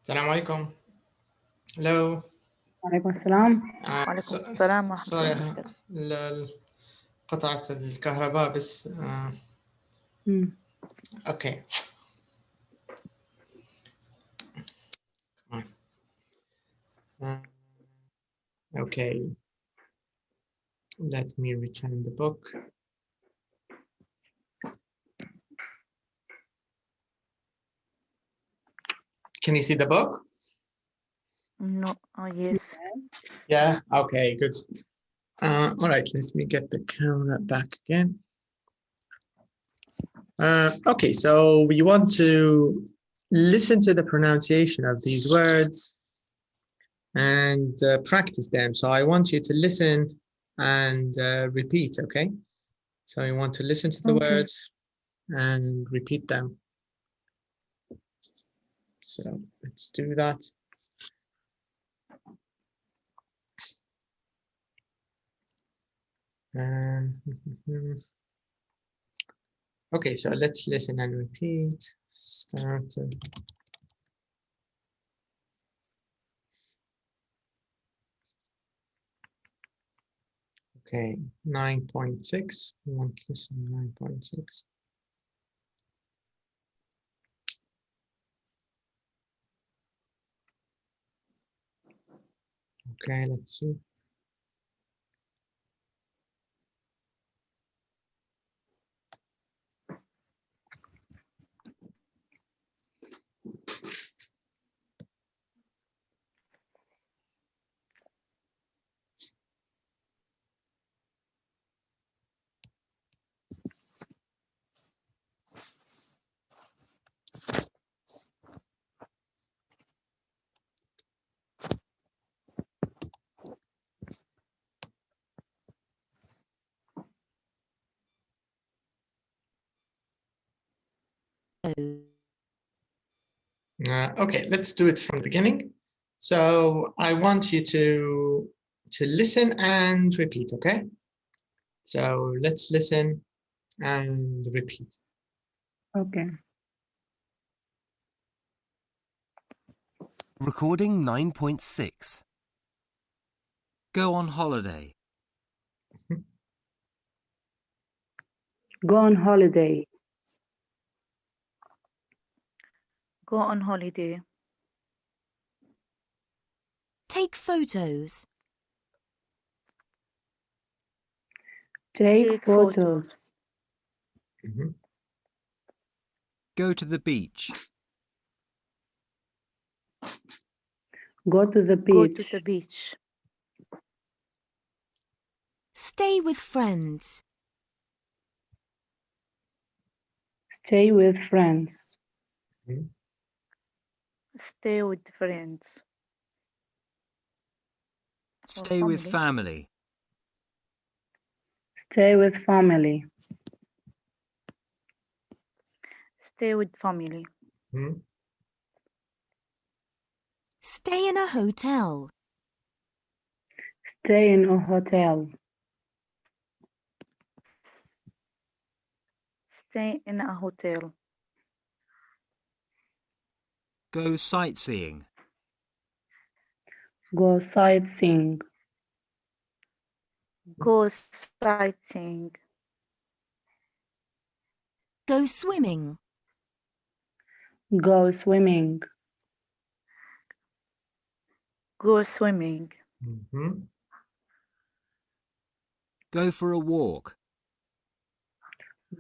السلام عليكم. Hello. وعليكم السلام. وعليكم السلام ورحمة sorry الله وبركاته. قطعت الكهرباء بس okay. Okay. Let me return the book. Can you see the book? No. Oh, yes. Yeah. Okay. Good. All right. Let me get the camera back again. Okay. So we want to listen to the pronunciation of these words and practice them. So I want you to listen and repeat. Okay. So you want to listen to the words and repeat them. So let's do that. Okay, so let's listen and repeat. Starter. Okay, 9.6. We want to listen 9.6. Okay, let's see. Okay, let's do it from the beginning. So I want you to listen and repeat, okay? So let's listen and repeat. Okay. Recording 9.6. Go on holiday. Go on holiday. Go on holiday. Take photos. Take photos. Go to the beach. Go to the beach. Go to the beach. Stay with friends. Stay with friends. Stay with friends. Stay with family. Stay with family. Stay with family. Stay in a hotel. Stay in a hotel. Stay in a hotel. Go sightseeing. Go sightseeing. Go sightseeing. Go swimming. Go swimming. Go swimming. Go for a walk.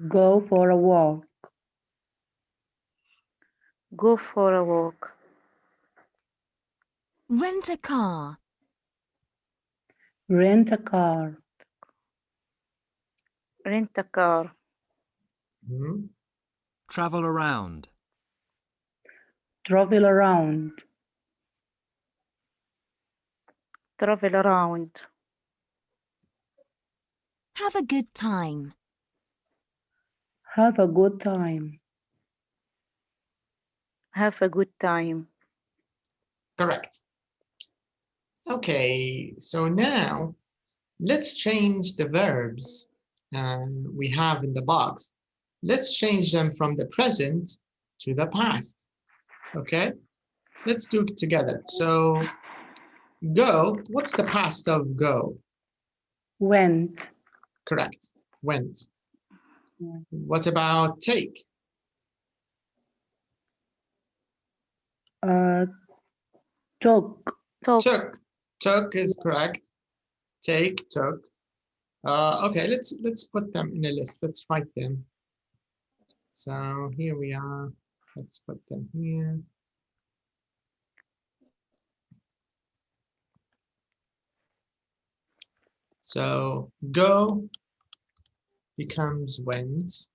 Go for a walk. Go for a walk. Rent a car. Rent a car. Rent a car. Travel around. Travel around. Travel around. Have a good time. Have a good time. Have a good time. Correct. Okay, so now let's change the verbs we have in the box. Let's change them from the present to the past. Okay? let's do it together. So go, what's the past of go? Went. Correct. Went. Yeah. What about take? Took. Talk. Took. Took is correct. Take, took. Okay, let's put them in a list. Let's write them. So here we are. Let's put them here. So go becomes went.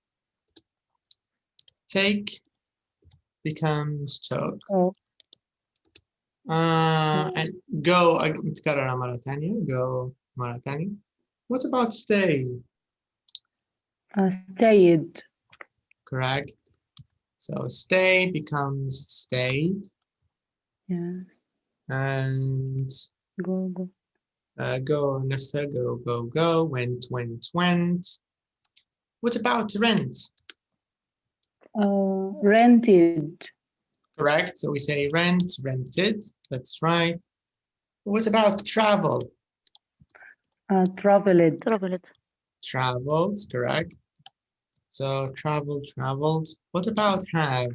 Take becomes took. Oh. And go متكررة مرة ثانية. Go مرة ثانية. What about stay? Stayed. Correct. So stay becomes stayed. Yeah. And Go. go نفسها go went. What about rent? Rented. Correct. So we say rent, rented. That's right. What about travel? Traveled. Traveled. Traveled. Correct. So traveled. What about have?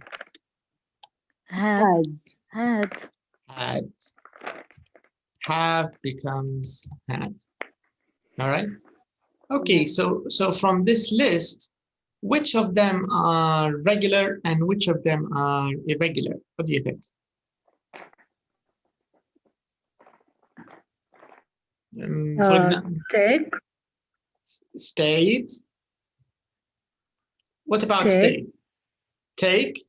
Had. Had. Had. Had. Have becomes had. All right. Okay. So from this list, which of them are regular and which of them are irregular? What do you think? For example, Take. stayed. What about Take. stay? Take.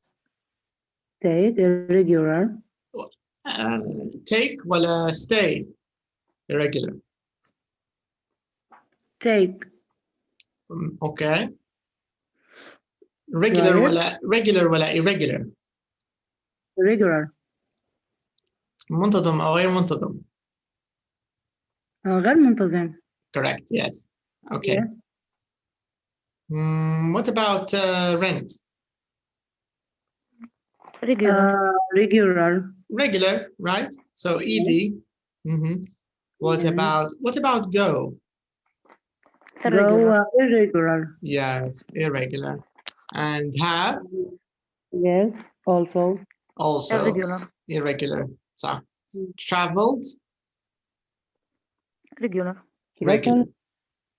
Take. Irregular. Take ولا stay? Irregular. Take. Okay. Regular ولا irregular? Irregular. منتظم أو غير منتظم. غير منتظم. Correct. Yes. Okay. Yes. What about rent? Regular. Regular. Regular, right? So ed. What Yes. about go? Irregular. Go. Irregular. Yes, irregular. And have? Yes. Also. Also Irregular. irregular. So traveled? Regular. Regular.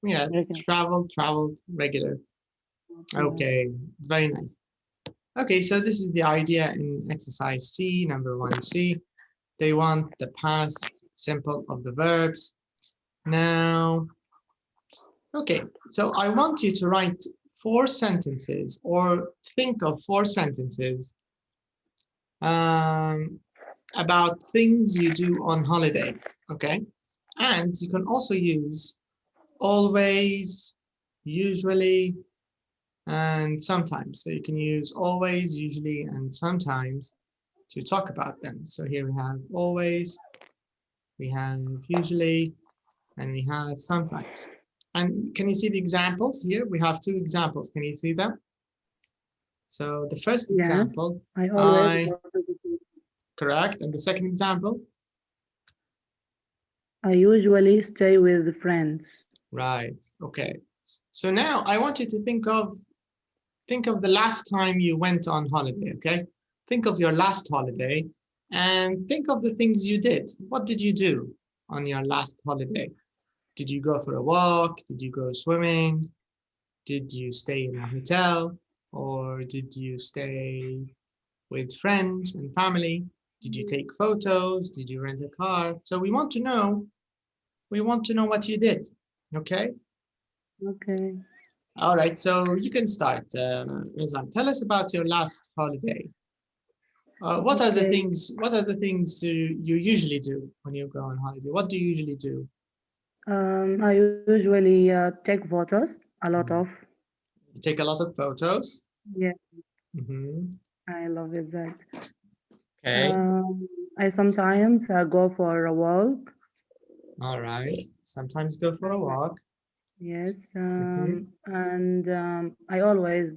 Yes, Regular. traveled, regular. Okay, very nice. Okay, so this is the idea in exercise C, number 1C. They want the past simple of the verbs. Now, okay, so I want you to write 4 sentences or think of 4 sentences about things you do on holiday, okay? And you can also use always, usually, and sometimes. So you can use always, usually, and sometimes to talk about them. So here we have always, we have usually, and we have sometimes. And can you see the examples here? We have 2 examples. Can you see them? So the first Yes. example, I always go to the beach. correct. And the second example? I usually stay with friends. Right. Okay. So now I want you to think of the last time you went on holiday, okay? Think of your last holiday and think of the things you did. What did you do on your last holiday? Did you go for a walk? Did you go swimming? Did you stay in a hotel? Or did you stay with friends and family? Did you take photos? Did you rent a car? So we want to know what you did, okay? Okay. All right, so you can start, Rizan. Tell us about your last holiday. What are the things you usually do when you go on holiday? What do you usually do? I usually take photos, a lot of. You take a lot of photos. Yeah, Mm-hmm. I love it that. Okay. I sometimes go for a walk. All right. Sometimes go for a walk. Yes, Mhm. and I always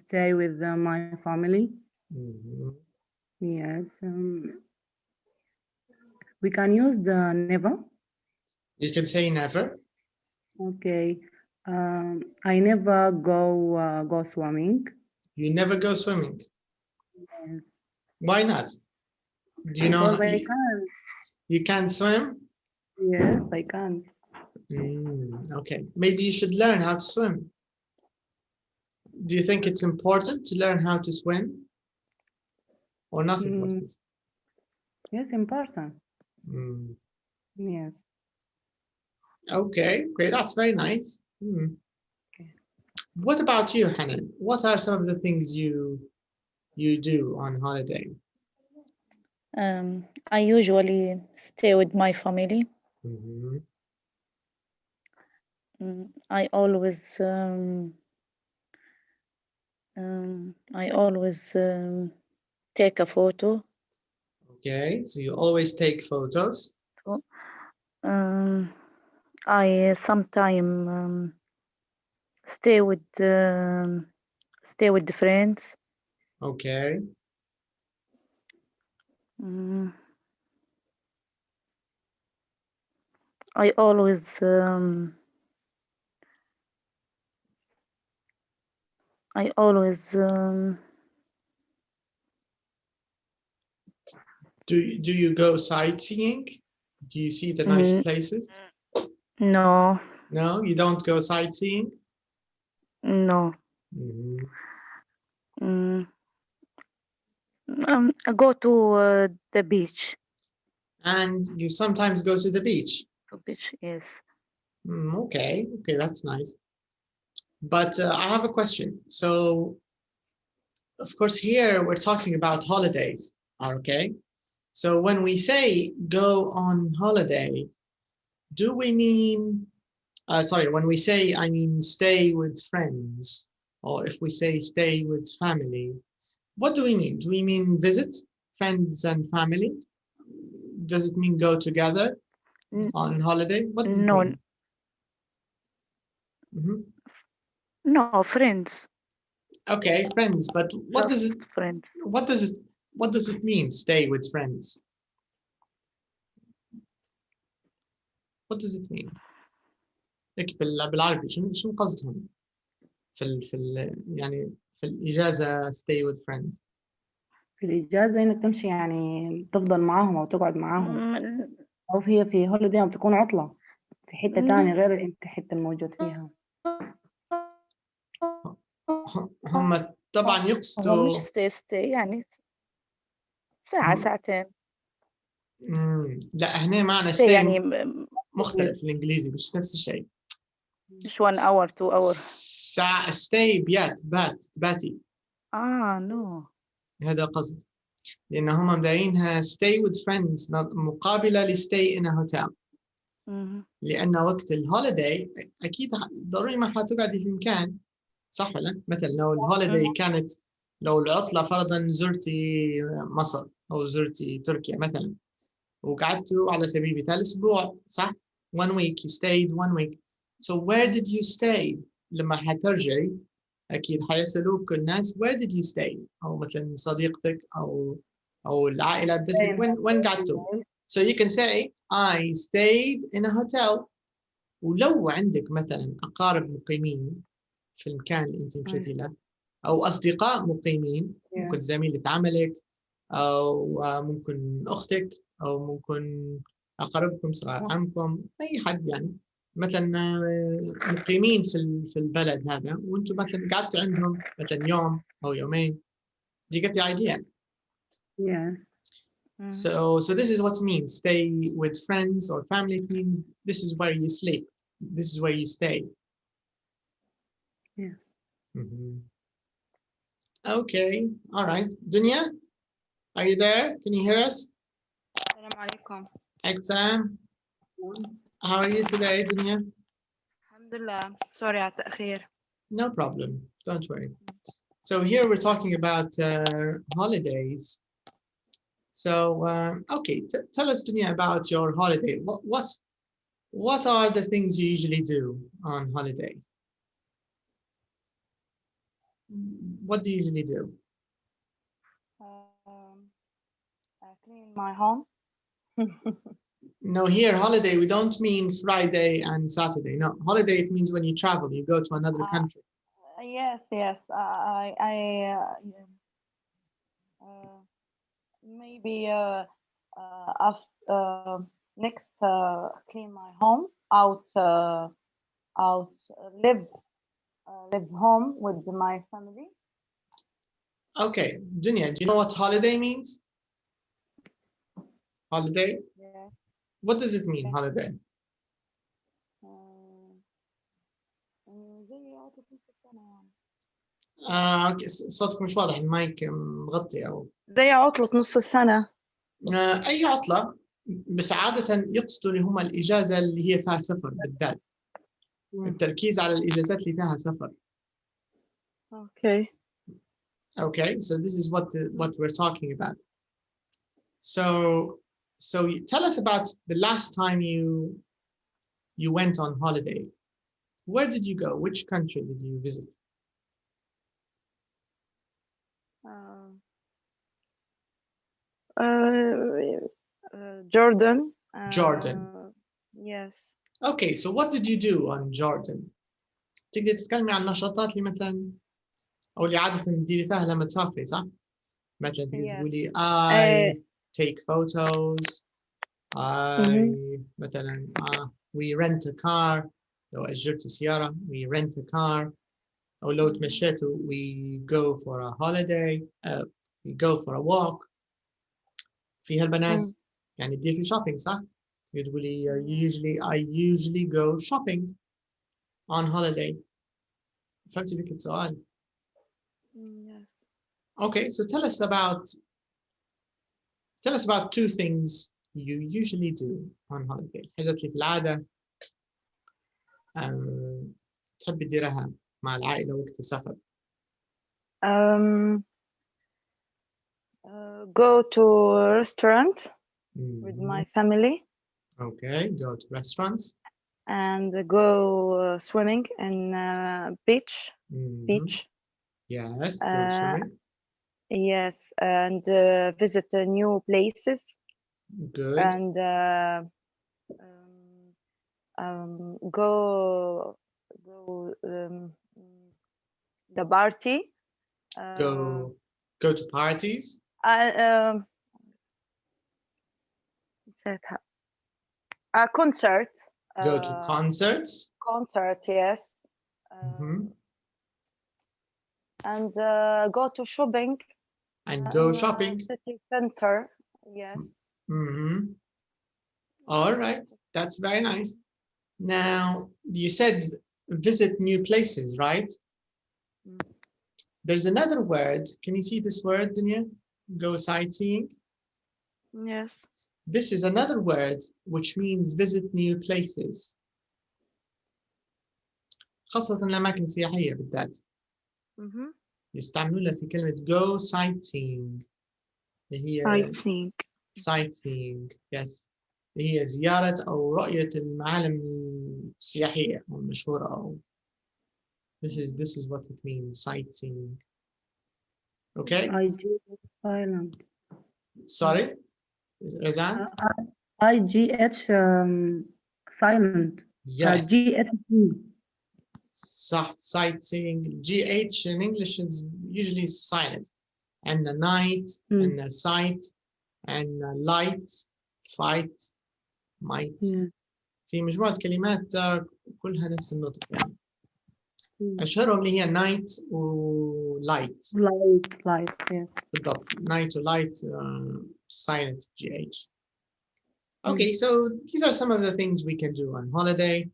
stay with my family. Mhm. Yes. We can use the never. You can say never. Okay. I never go swimming. You never go swimming. Yes. Why not? Do you know Because I can't. you can't swim? Yes, I can't. Okay, maybe you should learn how to swim. Do you think it's important to learn how to swim? Or not important? Yes, important. Mm, Yes. Okay, great. That's very nice. What about you, Hanan? What are some of the things you do on holiday? I usually stay with my family. Mhm. I always take a photo. Okay, so you always take photos. I sometimes stay with the friends. Okay. I always Do you go sightseeing? Do you see the nice places? no, No, you don't go sightseeing? no. Mhm. I go to the beach. And you sometimes go to the beach? To beach, yes. Okay, that's nice. But I have a question. So, of course, here we're talking about holidays, okay? So when we say go on holiday, do we mean, sorry, when we say, I mean, stay with friends, or if we say stay with family, what do we mean? Do we mean visit friends and family? Does it mean go together on holiday? What does it No, mean? no, friends. Okay, friends, but what does it Just friends. what does it mean stay with friends? What does it mean? لك بالعربي شنو قصدهم يعني في الإجازة stay with friends. في الإجازة إنك تمشي يعني تفضل معاهم أو تقعد معاهم، أو في هوليداي بتكون عطلة في حتة تانية غير الحتة الموجود فيها. هم طبعا هو يقصدوا مش stay يعني ساعة ساعتين. لا هنا معنى stay يعني مختلف الإنجليزي مش نفس الشيء. مش 1 hour 2 hour. ساعة stay باتي. no. هذا قصد. لأن هم مدارينها stay with friends مقابلة ل stay in a hotel. لأن وقت الهوليداي أكيد ضروري ما حتقعدي في مكان، صح ولا؟ مثلا لو الهوليداي كانت، لو العطلة فرضا زرتي مصر أو زرتي تركيا مثلا وقعدتوا على سبيل المثال أسبوع، صح؟ 1 week you stayed 1 week. So where did you stay؟ لما حترجعي أكيد حيسألوك الناس where did you stay؟ أو مثلا صديقتك أو العائلة بتسأل وين قعدتوا؟ So you can say I stayed in a hotel. ولو عندك مثلا أقارب مقيمين في المكان اللي أنت مشيتي له أو أصدقاء مقيمين، ممكن زميلة عملك أو ممكن أختك أو ممكن أقاربكم صغار عمكم، أي حد يعني مثلا مقيمين في البلد هذا وأنتم مثلا قعدتوا عندهم مثلا يوم أو يومين. Do you get the idea? Yes. So this is what it means. Stay with friends or family. It means this is where you sleep. This is where you stay. Yes. Okay. All right. Dunya, are you there? Can you hear us? السلام عليكم. Salam. How are you today, Dunya? الحمد لله. Sorry على التأخير. No problem. Don't worry. So here we're talking about holidays. So okay, tell us, Dunya, about your holiday. What are the things you usually do on holiday? What do you usually do? clean my home. No, here holiday we don't mean Friday and Saturday. No, holiday it means when you travel, you go to another country. Yes, yes. Maybe next clean my home out live home with my family. Okay, Dunya, do you know what holiday means? Holiday? Yeah. What does it mean, holiday? زي عطلة نص السنة يعني. أوكي، صوتك مش واضح، المايك مغطي أو زي عطلة نص السنة. أي عطلة، بس عادة يقصدوا اللي هم الإجازة اللي هي فيها سفر بالذات. التركيز على الإجازات اللي فيها سفر. Okay. Okay, so this is what we're talking about. So tell us about the last time you went on holiday. Where did you go? Which country did you visit? Jordan. Jordan. Yes. Okay, so what did you do on Jordan? تقدر تتكلمي عن النشاطات اللي مثلا أو اللي عادة تديري فيها لما تسافري صح؟ مثلا تقدر تقولي I take photos. مثلا we rent a car. لو أجرتوا سيارة we rent a car. أو لو تمشيتوا we go for a holiday. We go for a walk. في هالبنات يعني تدير في shopping صح؟ تقولي I usually go shopping on holiday. فهمتي فكرة السؤال؟ Yes. Okay, so tell us about two things you usually do on holiday. الحاجات اللي في العادة تحبي تديرها مع العائلة وقت السفر. Go to a restaurant with my family. Okay, go to restaurants. And go swimming in beach. Beach. Yes, go swimming. Yes, and visit new places. Good. And go the party. Go to parties. Concert. Go to concerts. Concert, yes. And go to shopping. And go shopping. City center, yes. All right, that's very nice. Now, you said visit new places, right? There's another word. Can you see this word, Dunya? Go sightseeing. Yes. This is another word which means visit new places. خاصة الأماكن السياحية بالذات. يستعملونها في كلمة go sightseeing. هي sightseeing. Yes. هي زيارة أو رؤية المعالم السياحية أو المشهورة أو this is what it means, sightseeing. Okay? Silent. Sorry? Razan? IGH silent. Yes. GHG. Sightseeing. GH in English is usually silent. And a night, and a sight, and a light, fight, might. في مجموعة كلمات كلها نفس النطق يعني. أشهرهم اللي هي night و light. Light, yes. بالضبط. Night و light, silent, GH. Okay, so these are some of the things we can do on holiday.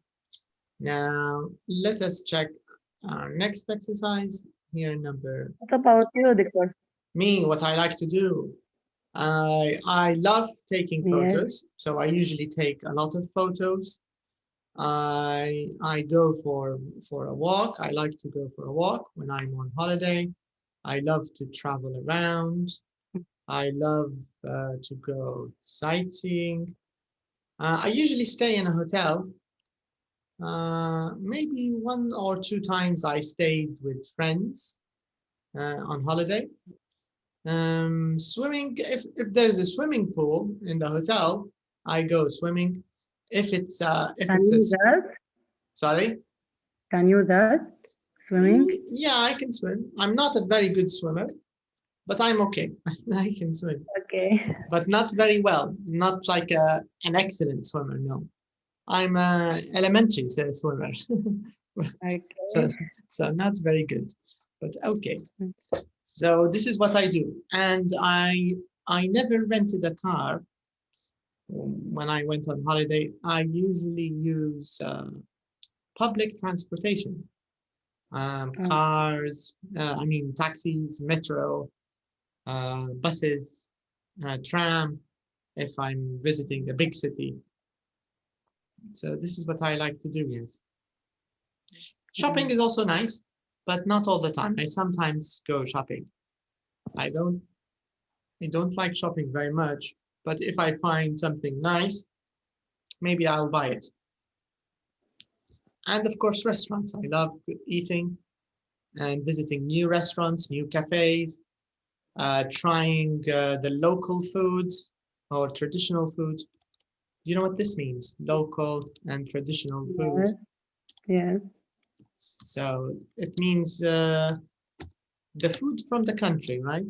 Now, let us check our next exercise. Here, number. What about you, Doctor? Me, what I like to do. I love taking photos, so I usually take a lot of photos. I go for a walk. I like to go for a walk when I'm on holiday. I love to travel around. I love to go sightseeing. I usually stay in a hotel. Maybe 1 or 2 times I stayed with friends on holiday. Swimming, if there's a swimming pool in the hotel, I go swimming. If it's Can you that? sorry? Can you that? Swimming? Yeah, I can swim. I'm not a very good swimmer, but I'm okay. I can swim, Okay. but not very well. Not like an excellent swimmer, no. I'm an elementary swimmer. Okay. So not very good, but okay. So this is what I do. And I never rented a car when I went on holiday. I usually use public transportation. Cars, I mean taxis, metro, buses, tram, if I'm visiting a big city. So this is what I like to do, yes. Shopping is also nice, but not all the time. I sometimes go shopping. I don't like shopping very much, but if I find something nice, maybe I'll buy it. And of course, restaurants. I love eating and visiting new restaurants, new cafes, trying the local foods or traditional food. Do you know what this means? Local and traditional food. Yes. So it means the food from the country, right?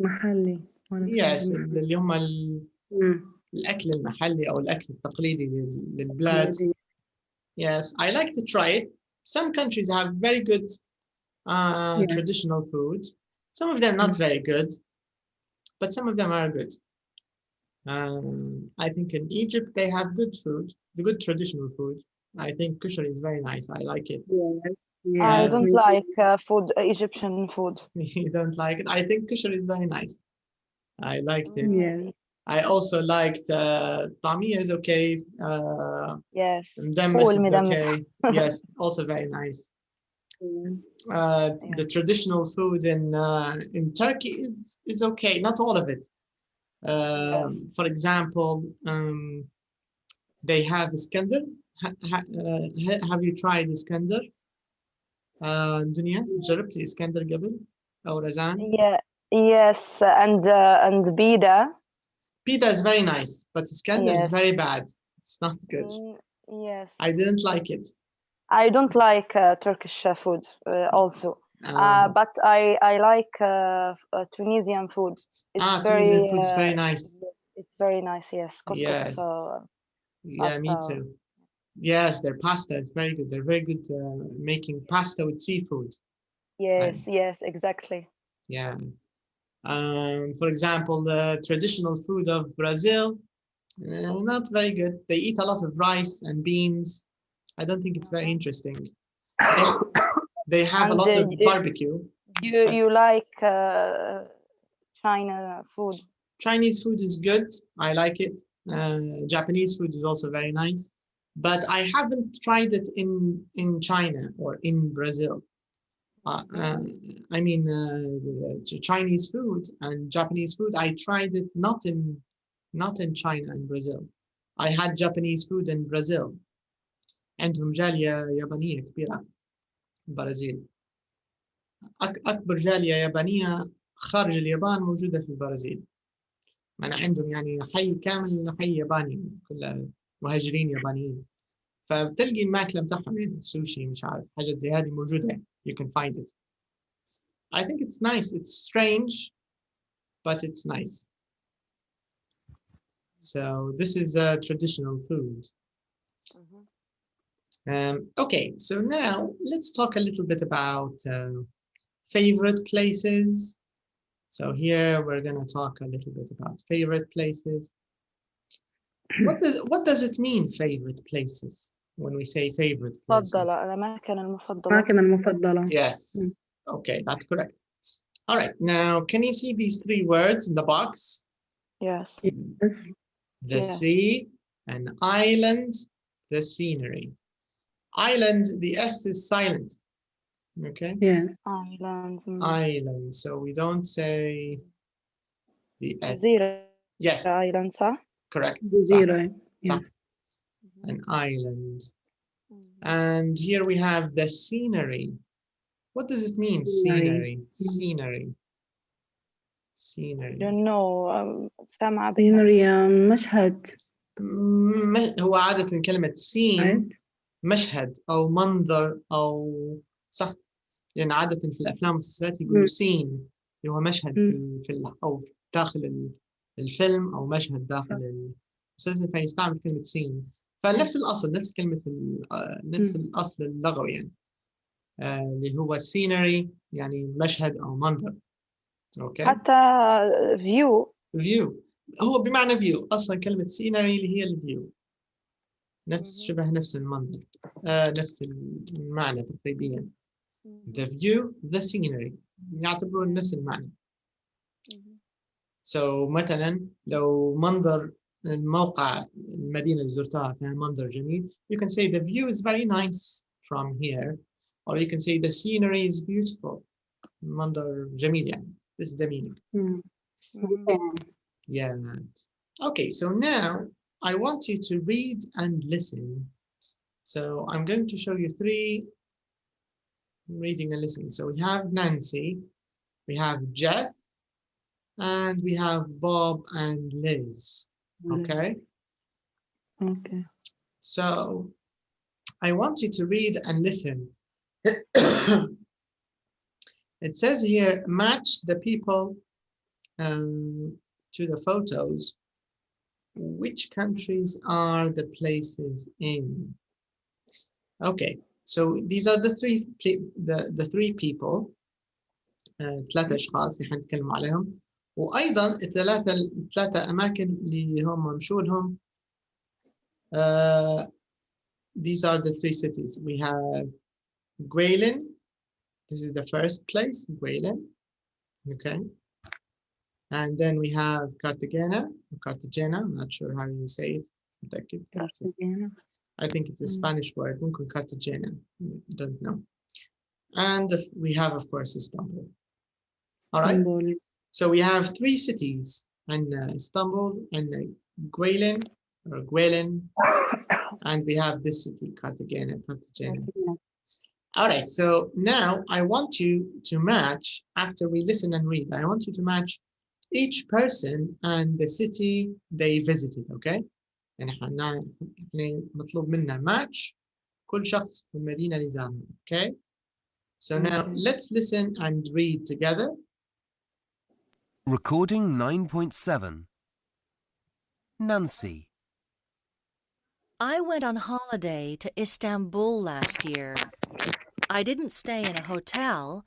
محلي. Yes, اللي هم الأكل المحلي أو الأكل التقليدي للبلاد. Yes, I like to try it. Some countries have very good traditional food. Some of them not very good, but some of them are good. I think in Egypt they have good food, the good traditional food. I think kushari is very nice. I like it. Yes. I don't like Egyptian food. You don't like it? I think kushari is very nice. I liked it. Yes. I also liked tamia is okay. Yes. Mdemmes is okay. Yes, also very nice. The traditional food in Turkey is okay. Not all of it. For example, they have Iskandar. Have you tried Iskandar? Dunya, جربت Iskandar قبل أو رزان? Yeah. Yes, and bida. Pita is very nice, but Iskandar is very bad. It's not good. Yes. I didn't like it. I don't like Turkish food also. But I like Tunisian food. It's Tunisian food is very nice. It's very nice, yes. Yes. Yeah, me pasta. too. Yes, their pasta is very good. They're very good making pasta with seafood. Yes, yes, exactly. Yeah. For example, the traditional food of Brazil, not very good. They eat a lot of rice and beans. I don't think it's very interesting. They have a lot of barbecue. You like China food? Chinese food is good. I like it. Japanese food is also very nice. But I haven't tried it in China or in Brazil. I mean, Chinese food and Japanese food. I tried it not in China and Brazil. I had Japanese food in Brazil. عندهم جالية يابانية كبيرة البرازيل. أكبر جالية يابانية خارج اليابان موجودة في البرازيل. أنا عندهم يعني حي كامل حي ياباني كله مهاجرين يابانيين. فبتلقي الماكلة بتاعهم يعني السوشي مش عارف حاجات زي هذه موجودة. You can find it. I think it's nice. It's strange, but it's nice. So this is traditional food. Okay, so now let's talk a little bit about favorite places. So here we're going to talk a little bit about favorite places. What does it mean, favorite places, when we say favorite places? الأماكن المفضلة. الأماكن المفضلة. Yes. Okay, that's correct. All right, now can you see these three words in the box? Yes. The sea, an island, the scenery. Island, the S is silent. Okay? Yes. Island. Island. So we don't say the S. Zero. Yes. Island, صح? Correct. Zero. Yes. An island. And here we have the scenery. What does it mean? Scenery. Scenery. Scenery. don't know. سامعة بها. scenery مشهد. هو عادة كلمة scene مشهد أو منظر أو صح، لأن عادة في الأفلام والمسلسلات يقولوا scene اللي هو مشهد في أو داخل الفيلم أو مشهد داخل المسلسل، فيستعمل كلمة scene. فنفس الأصل، نفس كلمة نفس الأصل اللغوي يعني، اللي هو scenery يعني مشهد أو منظر. أوكي. حتى view هو بمعنى view، أصلا كلمة scenery اللي هي الفيو، شبه نفس المنظر، نفس المعنى تقريبا. the view the scenery يعتبرون نفس المعنى. so مثلا لو منظر الموقع المدينة اللي زرتها فيها منظر جميل, you can say the view is very nice from here, or you can say the scenery is beautiful. منظر جميل يعني. This is the meaning. Yeah. Okay, so now I want you to read and listen. So I'm going to show you 3 reading and listening. So we have Nancy, we have Jeff, and we have Bob and Liz. Okay? Okay. So I want you to read and listen. It says here, match the people to the photos. Which countries are the places in? Okay, so these are the three people. 3 أشخاص اللي حنتكلم عليهم. وأيضا الثلاثة أماكن اللي هم مشوا لهم. These are the 3 cities. We have Guilin. This is the first place, Guilin. Okay. And then we have Cartagena. I'm not sure how you say it. Cartagena. I think it's a Spanish word. Cartagena. Don't know. And we have, of course, Istanbul. All right. So we have 3 cities, and Istanbul and Guilin, and we have this city, Cartagena. All right. So now I want you to match, after we listen and read, I want you to match each person and the city they visited. Okay. يعني احنا مطلوب منا match كل شخص في المدينة اللي زارها. Okay. So now let's listen and read together. Recording 9.7. Nancy. I went on holiday to Istanbul last year. I didn't stay in a hotel.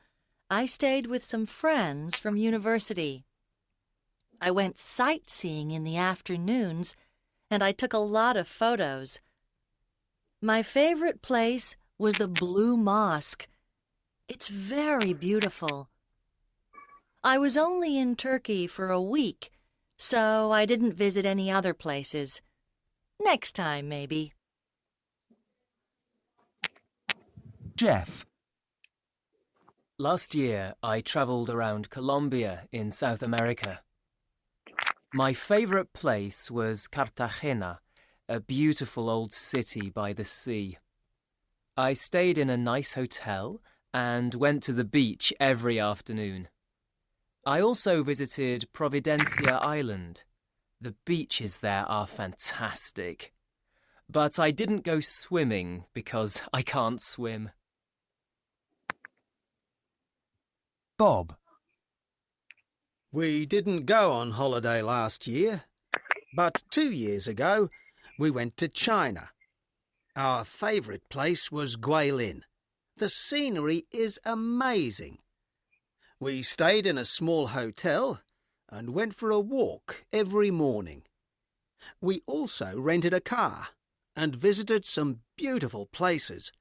I stayed with some friends from university. I went sightseeing in the afternoons, and I took a lot of photos. My favorite place was the Blue Mosque. It's very beautiful. I was only in Turkey for a week, so I didn't visit any other places. Next time, maybe. Jeff. Last year, I travelled around Colombia in South America. My favourite place was Cartagena, a beautiful old city by the sea. I stayed in a nice hotel and went to the beach every afternoon. I also visited Providencia Island. The beaches there are fantastic. But I didn't go swimming because I can't swim. Bob. We didn't go on holiday last year, but 2 years ago we went to China. Our favourite place was Guilin. The scenery is amazing. We stayed in a small hotel and went for a walk every morning. We also rented a car and visited some beautiful places.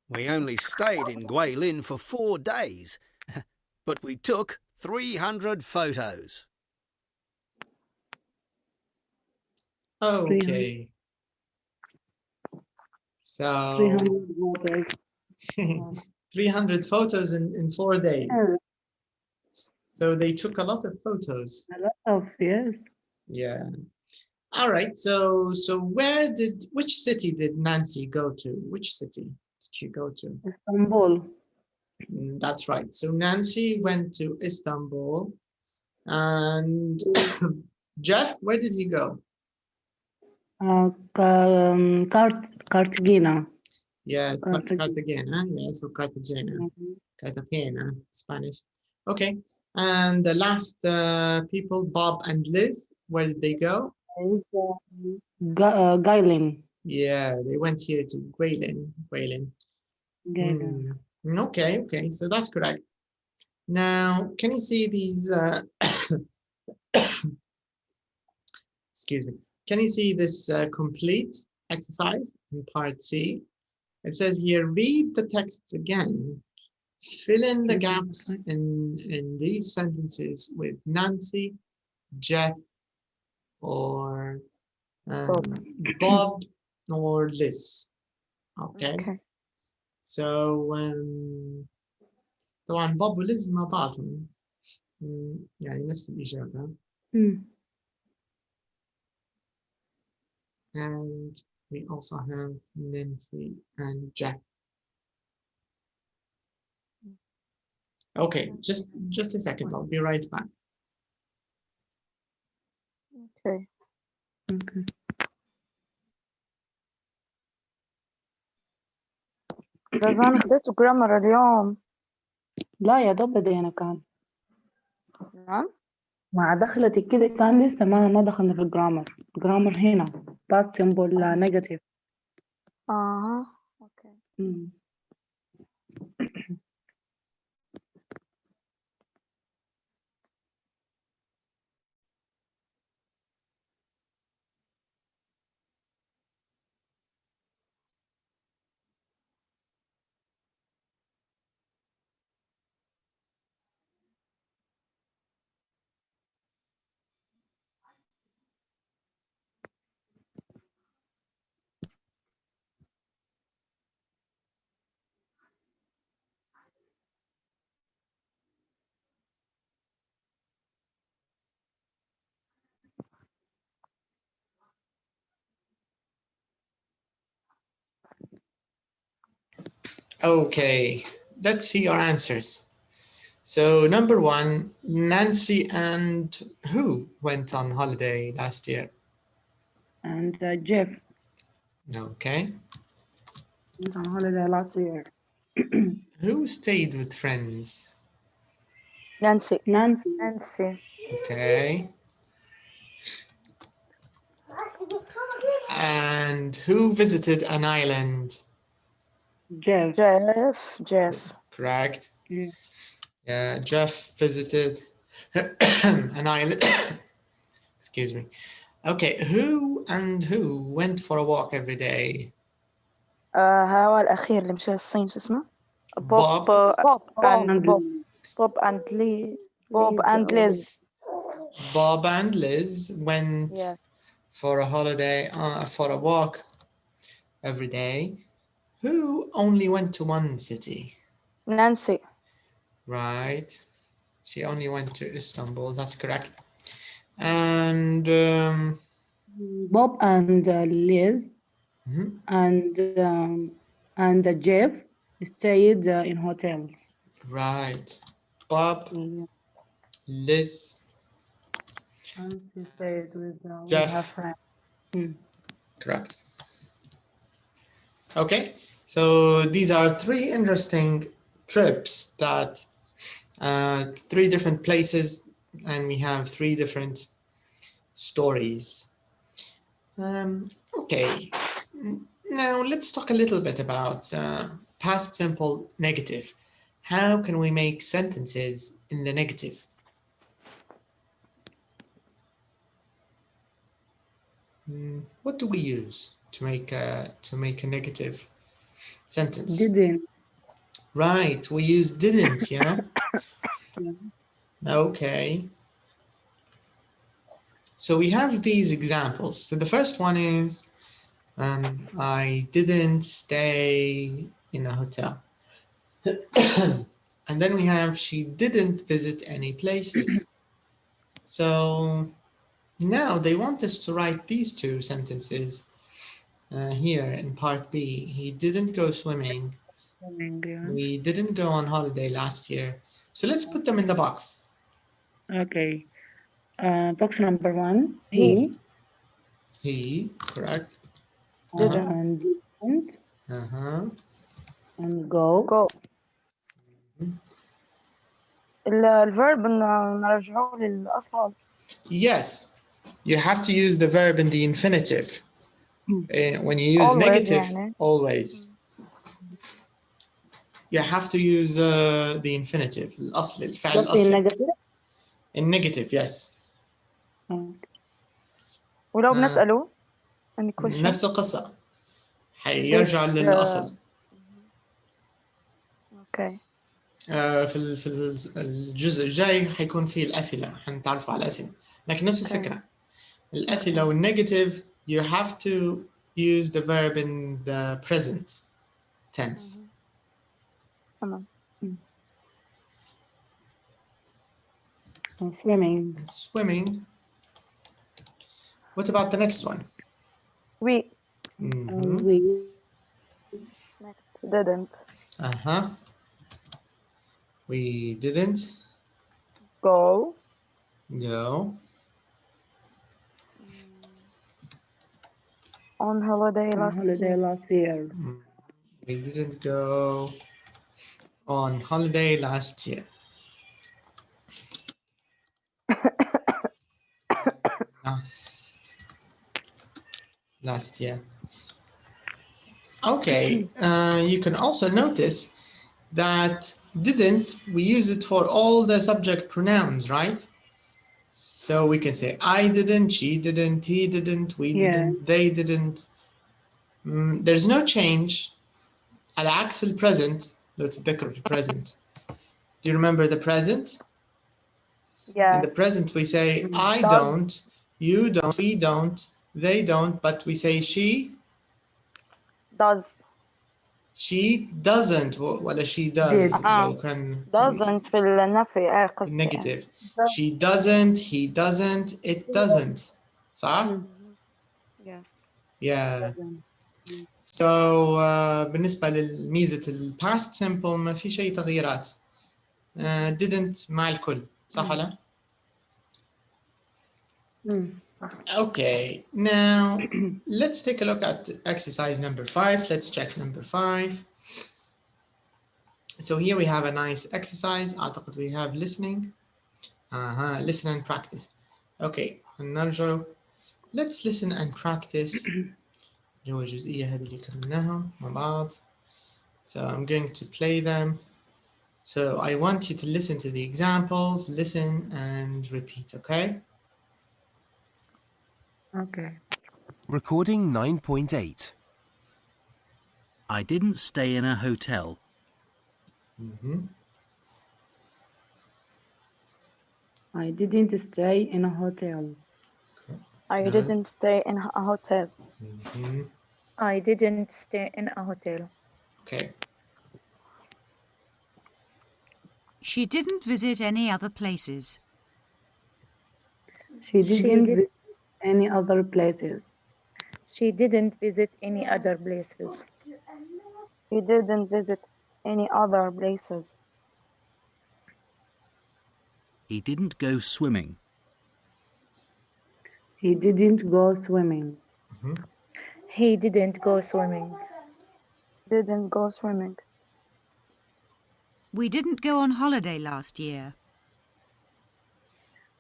We only stayed in Guilin for 4 days, but we took 300 photos. Okay. So 300 photos in 4 days. So they took a lot of photos. A lot of, yes. Yeah. All right. So which city did Nancy go to? Which city did she go to? Istanbul. That's right. So Nancy went to Istanbul, and Jeff, where did he go? Cartagena. Yes, Cartagena. Cartagena. Yes, so Cartagena. Cartagena, Spanish. Okay. And the last people, Bob and Liz, where did they go? Guylen. Yeah, they went here to Guilin. Okay, okay, so that's correct. Now, can you see these? Excuse me. Can you see this complete exercise in part C? It says here, read the texts again. Fill in the gaps in these sentences with Nancy, Jeff, or Bob, or Liz. Okay. So طبعا بوب وليز مع بعضهم يعني نفس الإجابة. And we also have Nancy and Jeff. Okay, just a second. I'll be right back. Okay. رزان خديتوا جرامر اليوم؟ لا يا دوب بدينا كان. نعم. مع دخلتك كده كان لسه ما دخلنا في الجرامر. الجرامر هنا past simple negative. اوكي. Okay, let's see your answers. So number one, Nancy and who went on holiday last year? And Jeff. Okay. Went on holiday last year. Who stayed with friends? Nancy. Okay. And who visited an island? Jeff. Correct. Yeah, Jeff visited an island. Excuse me. Okay, who went for a walk every day? هو الأخير اللي مشى الصين شو اسمه؟ Bob and Liz. Bob and Liz went for a holiday, for a walk every day. Who only went to one city? Nancy. Right. She only went to Istanbul. That's correct. And Bob and Liz and Jeff stayed in hotels. Right. Bob, Liz, and she stayed with Jeff. her friend. Correct. Okay, so these are three interesting trips that three different places, and we have three different stories. Okay, now let's talk a little bit about past simple negative. How can we make sentences in the negative? What do we use to make a negative sentence? Didn't. Right, we use didn't, yeah? Okay. So we have these examples. So the first one is, I didn't stay in a hotel. And then we have, she didn't visit any places. So now they want us to write these two sentences here in part B. He didn't go swimming We didn't go on holiday last year. So let's put them in the box. Okay. Box number 1. He, correct. And didn't. And go. الverb نرجعه للأصل. Yes, you have to use the verb in the infinitive. When you use Always negative, يعني. always. You have to use the infinitive. الأصل الفعل الأصلي. النيجاتيف yes. ولو بنسأله any question. نفس القصة. حيرجع للأصل. اوكي. في الجزء الجاي حيكون فيه الأسئلة، حنتعرفوا على الأسئلة. لكن نفس الفكرة. الأسئلة والنيجاتيف you have to use the verb in the present tense. تمام. Swimming. Swimming. What about the next one? We. We. Next. Didn't. We didn't go. On holiday last year. We didn't go on holiday last year. Last year. Okay, you can also notice that didn't, we use it for all the subject pronouns, right? So we can say I didn't, she didn't, he didn't, we didn't, they didn't. There's no change. على عكس الpresent لو تتذكروا في present. Do you remember the present? Yes. In the present we say I don't, you don't, we don't, they don't, but we say she does. She doesn't ولا she does. لو كان doesn't في النفي قصدي. negative. She doesn't, he doesn't, it doesn't. صح؟ Yes. Yeah. So بالنسبة للميزة ال past simple ما في شيء تغييرات. Didn't مع الكل صح ولا؟ Okay, now let's take a look at exercise number 5. Let's check number 5. So here we have a nice exercise. أعتقد we have listening. Listen and practice. Okay, نرجع. Let's listen and practice. جو الجزئية هذه اللي كملناها مع بعض. So I'm going to play them. So I want you to listen to the examples, listen and repeat, okay? Okay. Recording 9.8. I didn't stay in a hotel. I didn't stay in a hotel. I didn't stay in a hotel. I didn't stay in a hotel. Okay. She didn't visit any other places. She didn't visit any other places. She didn't visit any other places. He didn't visit any other places. He didn't go swimming. He didn't go swimming. He didn't go swimming. Didn't go swimming. We didn't go on holiday last year.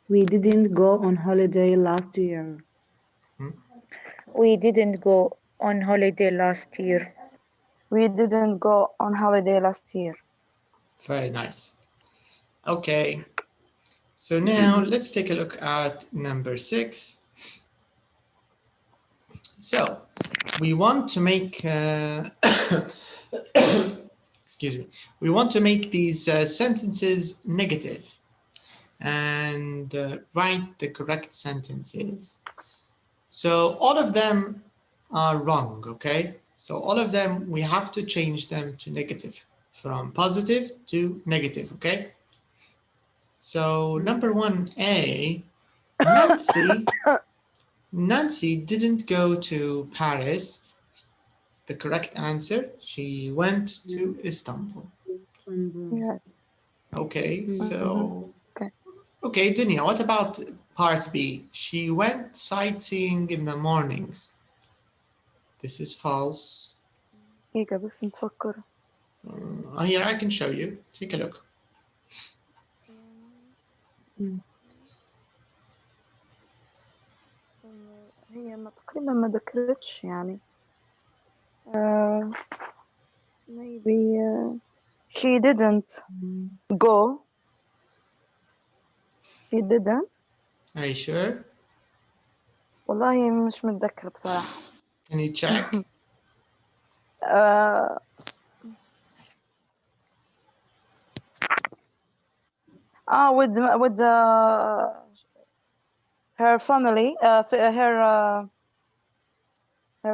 We didn't go on holiday last year. We didn't go on holiday last year. We didn't go on holiday last year. Very nice. Okay. So now let's take a look at number 6. So we want to make excuse me. We want to make these sentences negative and write the correct sentences. So all of them are wrong, okay? So all of them, we have to change them to negative, from positive to negative, okay? So number 1A, Nancy didn't go to Paris. the correct answer. She went to Istanbul. Yes. Okay, so okay, Dunya, what about part B? She went sightseeing in the mornings. This is false. دقيقة بس نفكر. Here I can show you. Take a look. هي ما تقريبا ما ذكرتش يعني. Maybe she didn't go. She didn't. Are you sure? والله مش متذكرة بصراحة. Can you check? with her family, her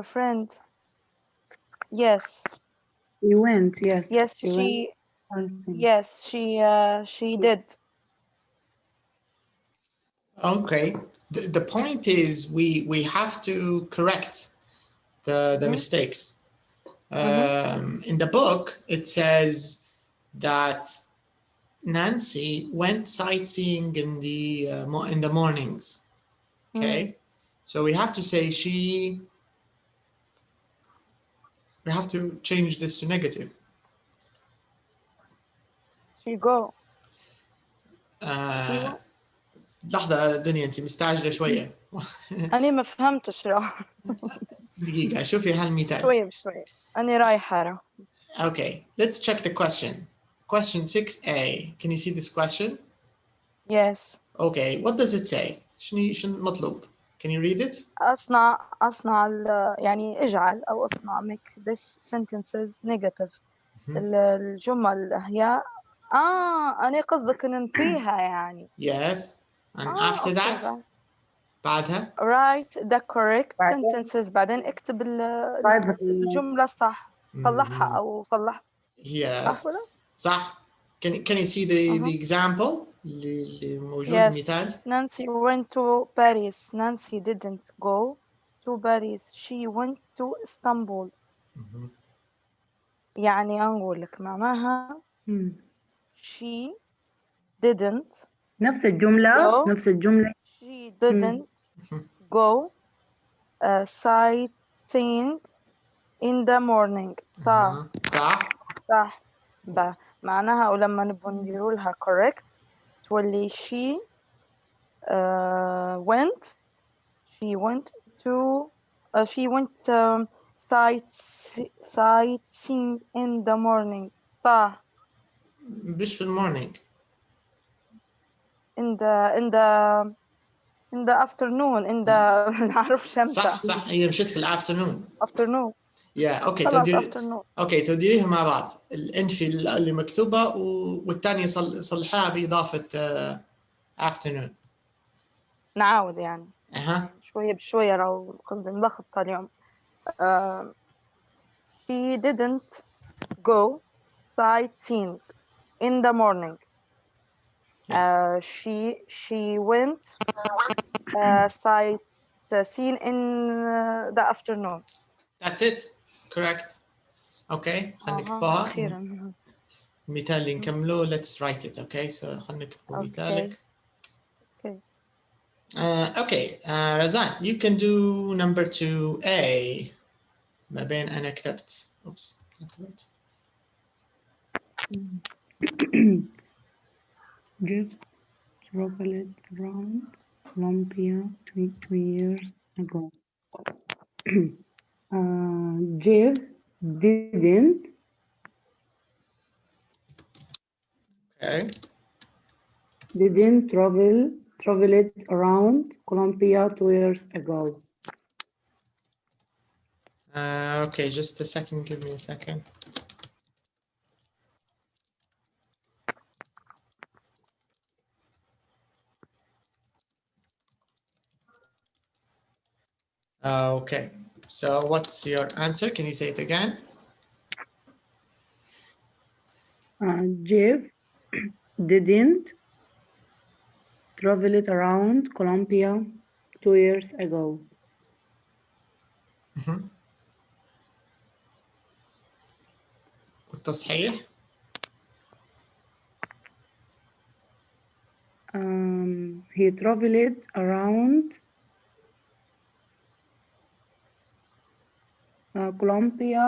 friend. Yes. She went. Yes. Yes, she did. Okay. The point is we have to correct the mistakes. In the book, it says that Nancy went sightseeing in the mornings. Okay, so we have to say she. We have to change this to negative. She go. لحظة دنيا أنت مستعجلة شوية. أنا ما فهمتش. دقيقة شوفي هالمثال. شوية بشوية. أنا رايحة. Okay, let's check the question. Question 6A. Can you see this question? Yes. Okay, what does it say? شنو مطلوب? Can you read it? أصنع يعني اجعل أو أصنع make this sentences negative. الجمل هي أنا قصدك ننفيها يعني. Yes. And after that بعدها write the correct sentences. بعدين اكتب الجملة الصح. صلحها أو صلح. Yes. صح. Can you see the example اللي موجود المثال? Nancy went to Paris. Nancy didn't go to Paris. She went to Istanbul. يعني أقول لك معناها she didn't نفس الجملة go. نفس الجملة. She didn't go sightseeing in the morning. صح. صح. معناها ولما نبغى نديروا لها correct تولي she went sightseeing in the morning. صح. مش في المورنينج. in the afternoon. نعرفش امتى. صح هي مشيت في الافternoon. afternoon. اوكي خلاص afternoon. اوكي تديريها مع بعض. الانفي اللي مكتوبه والثانيه صلحها باضافه afternoon. نعاود يعني. شويه بشويه راهو قصدي ملخبطه اليوم. She didn't go sightseeing in the morning. Yes. She went sightseeing in the afternoon. That's it. Correct. Okay. خلينا نكتبها. أخيرا. المثال اللي نكمله. Let's write it. Okay. So خلينا نكتب مثالك. Okay. Razan, you can do number 2A. ما بين أنا كتبت. Oops. Jeff traveled around Colombia 2 years ago. Jeff didn't. Okay. Didn't traveled around Colombia 2 years ago. Okay, just a second. Give me a second. Okay, so what's your answer? Can you say it again? Jeff didn't travel around Colombia 2 years ago. التصحيح. He traveled around Colombia.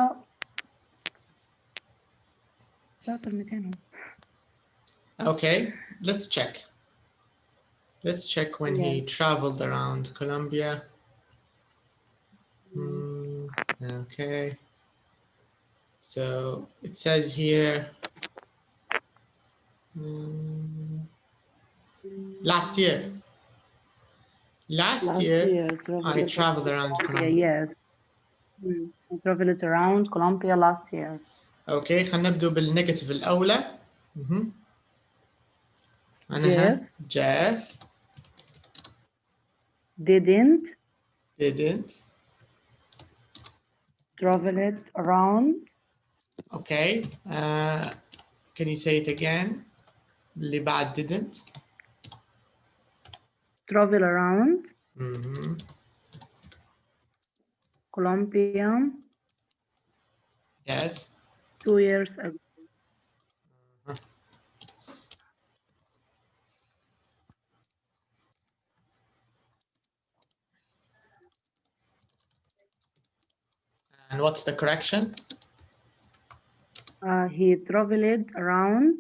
Okay, let's check. Let's check when he traveled around Colombia. Okay. So it says here last year. Last year I traveled around Colombia. Yes. I traveled around Colombia last year. Okay, خلينا نبدأ بالنيجاتيف الأولى. معناها Jeff didn't traveled around. Okay. Can you say it again? اللي بعد didn't. Travel around. Colombia. Yes. 2 years ago. And what's the correction? He traveled around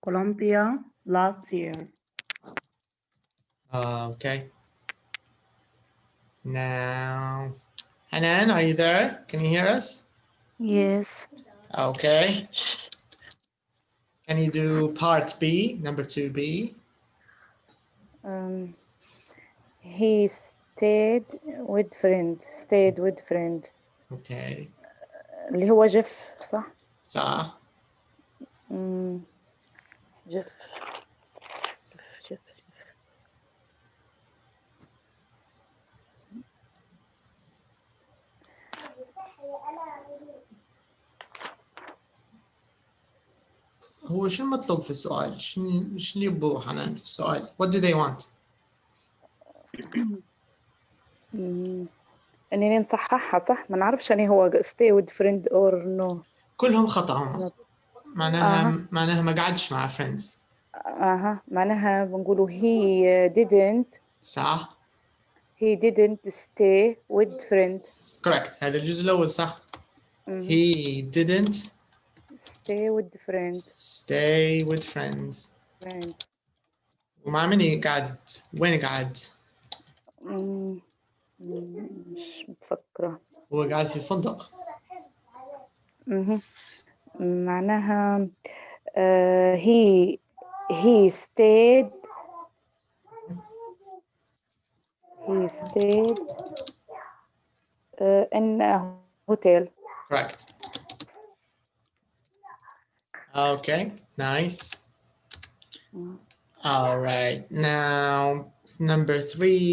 Colombia last year. Okay. Now, Hanan, are you there? Can you hear us? Yes. Okay. Can you do part B, number 2B? He stayed with friend. Okay. اللي هو جيف صح؟ صح. جيف. هو شو المطلوب في السؤال؟ شو اللي يبغوا حنان في السؤال؟ What do they want? اني نصححها صح؟ ما نعرفش اني هو stay with friend or no. كلهم خطأ هم. معناها ما قعدش مع friends. معناها بنقولوا he didn't. صح. He didn't stay with friend. Correct. هذا الجزء الأول صح. He didn't stay with friends. ومع من قعد؟ وين قعد؟ مش متفكرة. هو قاعد في فندق. معناها he stayed in a hotel. Correct. Okay, nice. All right, now number 3A.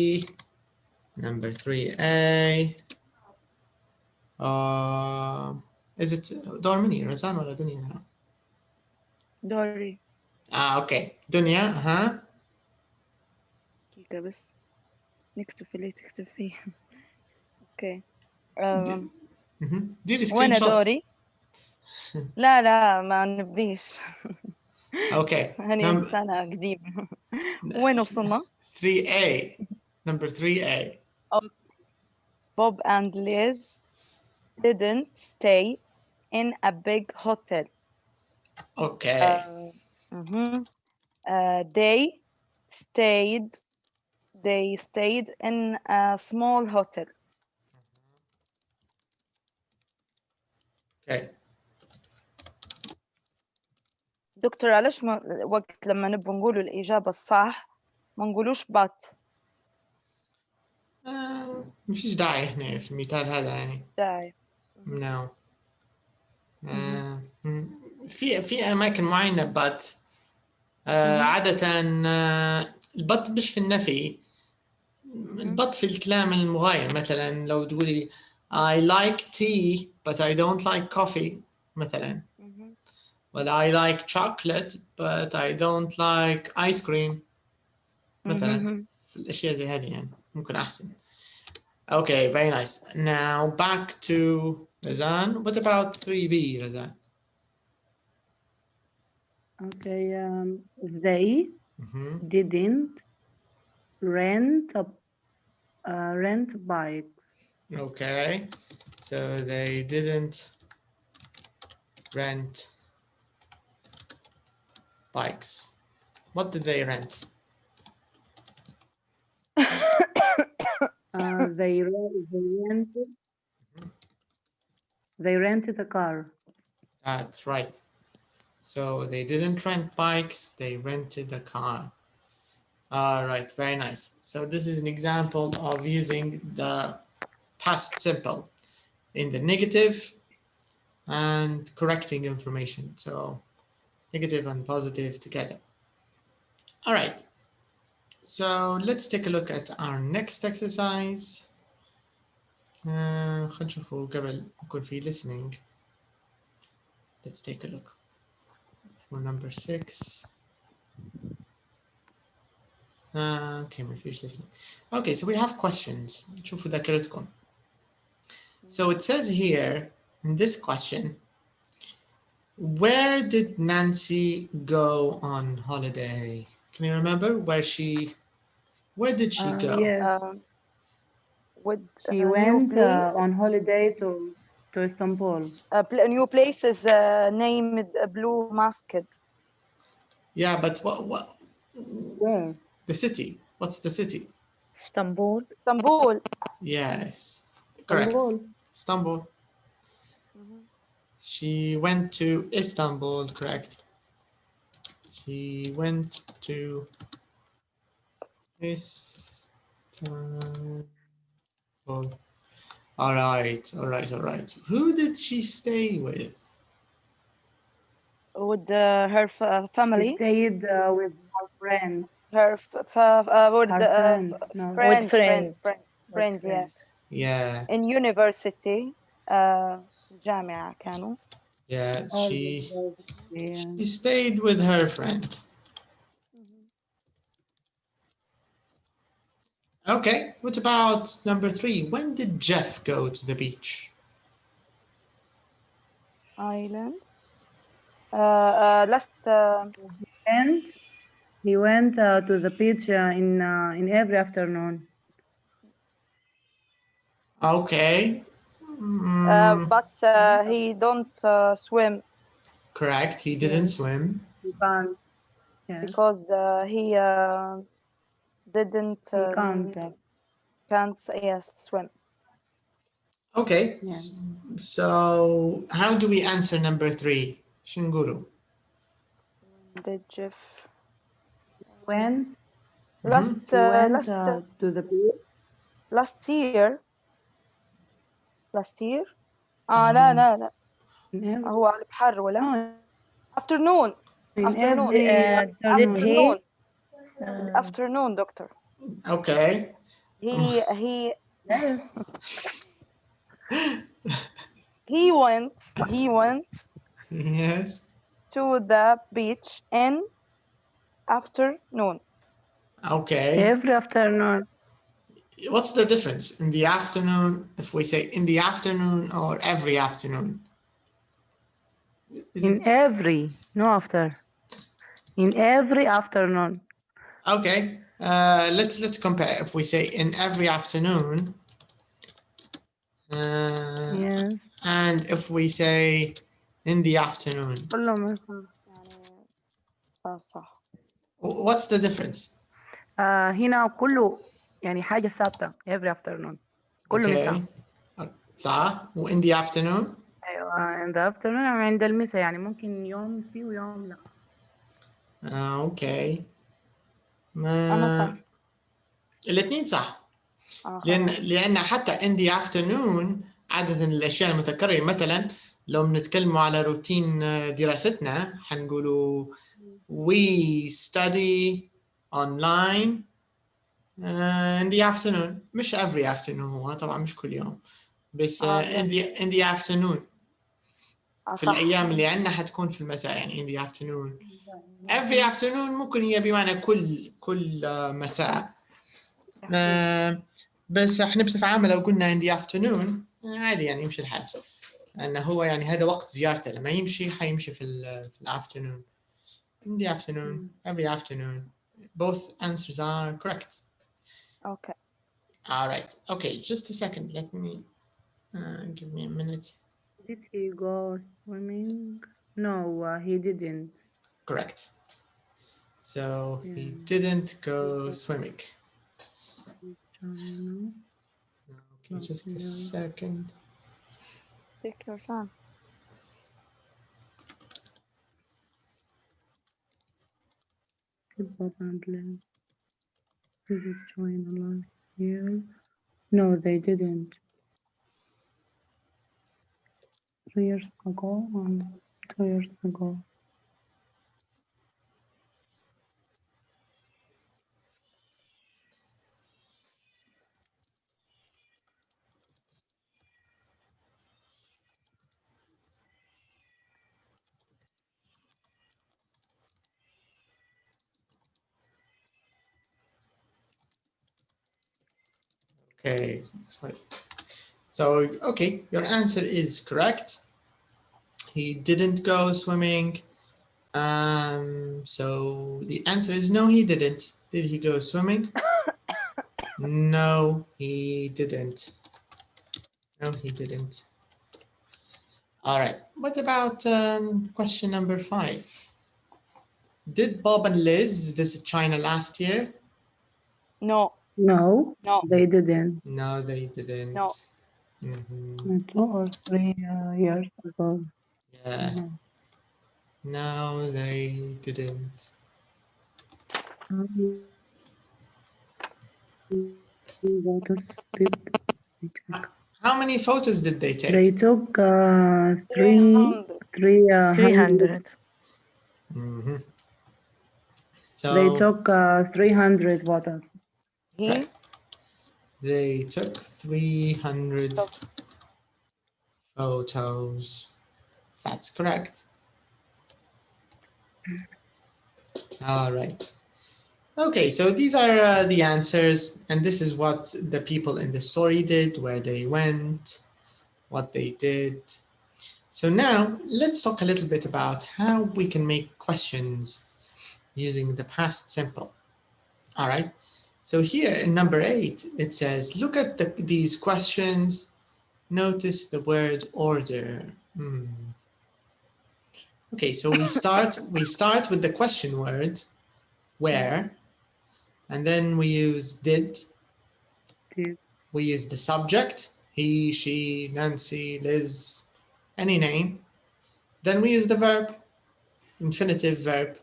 Is it دور مني رزان ولا دنيا؟ دوري. Okay. دنيا دقيقة بس نكتب في اللي تكتب فيه. اوكي. ديري سكرين وانا شوت. دوري. لا ما نبيش. اوكي. هني إنسانة قديمة. وين وصلنا؟ 3A. Number 3A. Bob and Liz didn't stay in a big hotel. Okay. They stayed in a small hotel. Okay. دكتور علاش وقت لما نبغى نقول الإجابة الصح ما نقولوش but؟ مفيش داعي هنا في المثال هذا يعني. داعي. No. في أماكن معينة but عادة البط مش في النفي. البط في الكلام المغاير. مثلا لو تقولي I like tea but I don't like coffee مثلا. ولا I like chocolate but I don't like ice cream مثلا. في الأشياء زي هذه يعني ممكن أحسن. Okay, very nice. Now back to Razan. What about 3B, Razan? Okay, they didn't rent bikes. Okay, so they didn't rent bikes. What did they rent? They rented a car. That's right. So they didn't rent bikes, they rented a car. All right, very nice. So this is an example of using the past simple in the negative and correcting information. So negative and positive together. All right. So let's take a look at our next exercise. خلينا نشوفه قبل يكون في listening. Let's take a look for number 6. Okay, ما فيش listening. Okay, so we have questions. شوفوا ذاكرتكم. So it says here in this question, where did Nancy go on holiday? Can you remember where did she go? Yes. She went on holiday to Istanbul. A new place is named Blue Muscat. Yeah, but what? Where? The city. What's the city? Istanbul. Istanbul. Yes, correct. Istanbul. She went to Istanbul, correct. She went to Istanbul. All right. Who did she stay with? With her family. She stayed with her friend. Friend, yes. Yeah. In university. جامعة كانوا. Yeah, she stayed with her friend. Okay, what about number 3? When did Jeff go to the beach? Island. Last. He went to the beach in every afternoon. Okay. But he don't swim. Correct, he didn't swim. He can't. Yeah. Because he didn't. Can't swim. Okay. Yeah. So how do we answer number 3? Shinguru. Did Jeff went to the beach last year. لا هو على البحر ولا afternoon afternoon doctor. Okay. He he went yes to the beach in afternoon. Okay. Every afternoon. What's the difference in the afternoon if we say in the afternoon or every afternoon? Every, no after. In every afternoon. Okay. Let's compare. If we say in every afternoon, yes. And if we say in the afternoon. What's the difference? هنا كله يعني حاجة ثابتة every afternoon. كله مساء. صح. و in the afternoon. أيوة in the afternoon عند المساء يعني ممكن يوم في ويوم لا. اوكي. أنا صح. الاثنين صح. لأن حتى in the afternoon عادة الأشياء المتكررة مثلا لو بنتكلموا على روتين دراستنا حنقولوا we study online in the afternoon. مش every afternoon هو طبعا مش كل يوم بس in the afternoon في الأيام اللي عندنا حتكون في المساء يعني in the afternoon. every afternoon ممكن هي بمعنى كل مساء. بس احنا بصفة عامة لو قلنا in the afternoon عادي يعني يمشي الحال. لأنه هو يعني هذا وقت زيارته، لما يمشي حيمشي في ال afternoon. In the afternoon, every afternoon. Both answers are correct. Okay. All right. Okay, just a second. Let me give me a minute. Did he go swimming? No, he didn't. Correct. So he didn't go swimming. Okay, just a second. Take your time. Visit China last year? No, they didn't. 3 years ago and 2 years ago. Okay, sorry. So, okay, your answer is correct. He didn't go swimming. So the answer is no, he didn't. Did he go swimming? No, he didn't. No, he didn't. All right, what about question number 5? Did Bob and Liz visit China last year? No. No, No. they didn't. No, they didn't. No. 2 or 3 years ago. Yeah. No, they didn't. How many photos did they take? They took 300. Mm-hmm. So They took 300 photos. Right. They took 300 photos. That's correct. All right. Okay, so these are the answers, and this is what the people in the story did, where they went, what they did. So now let's talk a little bit about how we can make questions using the past simple. All right. So here in number 8, it says, look at these questions. Notice the word order. Okay, so we start with the question word, where, and then we use did. We use the subject, he, she, Nancy, Liz, any name. Then we use the verb, infinitive verb,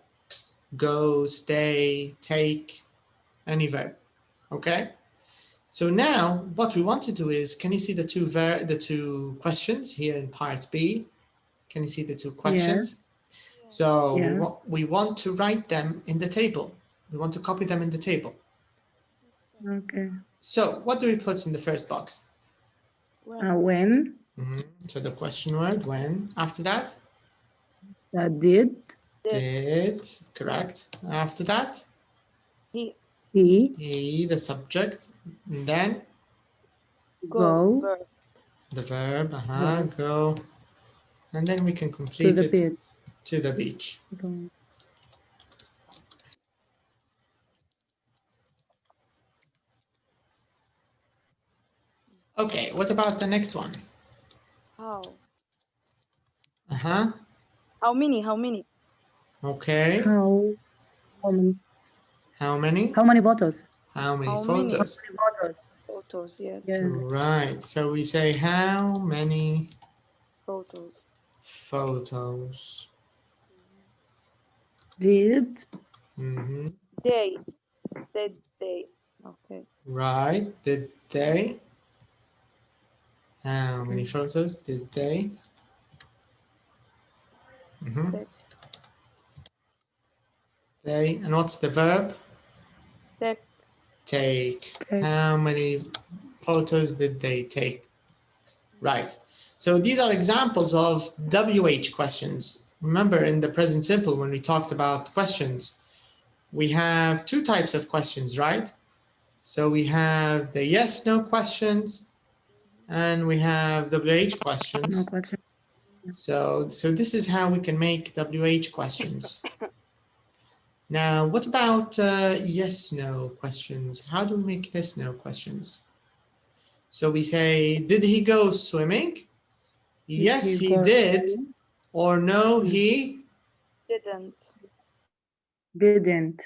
go, stay, take, any verb. Okay? So now what we want to do is, can you see the two questions here in part B? Can you see the two questions? So we want to write them in the table. We want to copy them in the table. Okay. So what do we put in the first box? When? So the question word, when. After that? Did. Did, correct. After that? He. He, the subject. And then? Go. The verb, go. And then we can complete it to the beach. Go. Okay, what about the next one? How? How many? Okay. How many? How many? How many photos? How many photos? Photos, yes. Right, so we say how many photos. Did. They. Did they? Okay. Right, did they? How many photos did they? They, and what's the verb? Take. How many photos did they take? Right. So these are examples of WH questions. Remember in the present simple when we talked about questions, we have two types of questions, right? So we have the yes, no questions, and we have WH questions. No question. So this is how we can make WH questions. Now, what about yes, no questions? How do we make yes, no questions? So we say, did he go swimming? Yes, he did. Or no, he didn't. Didn't.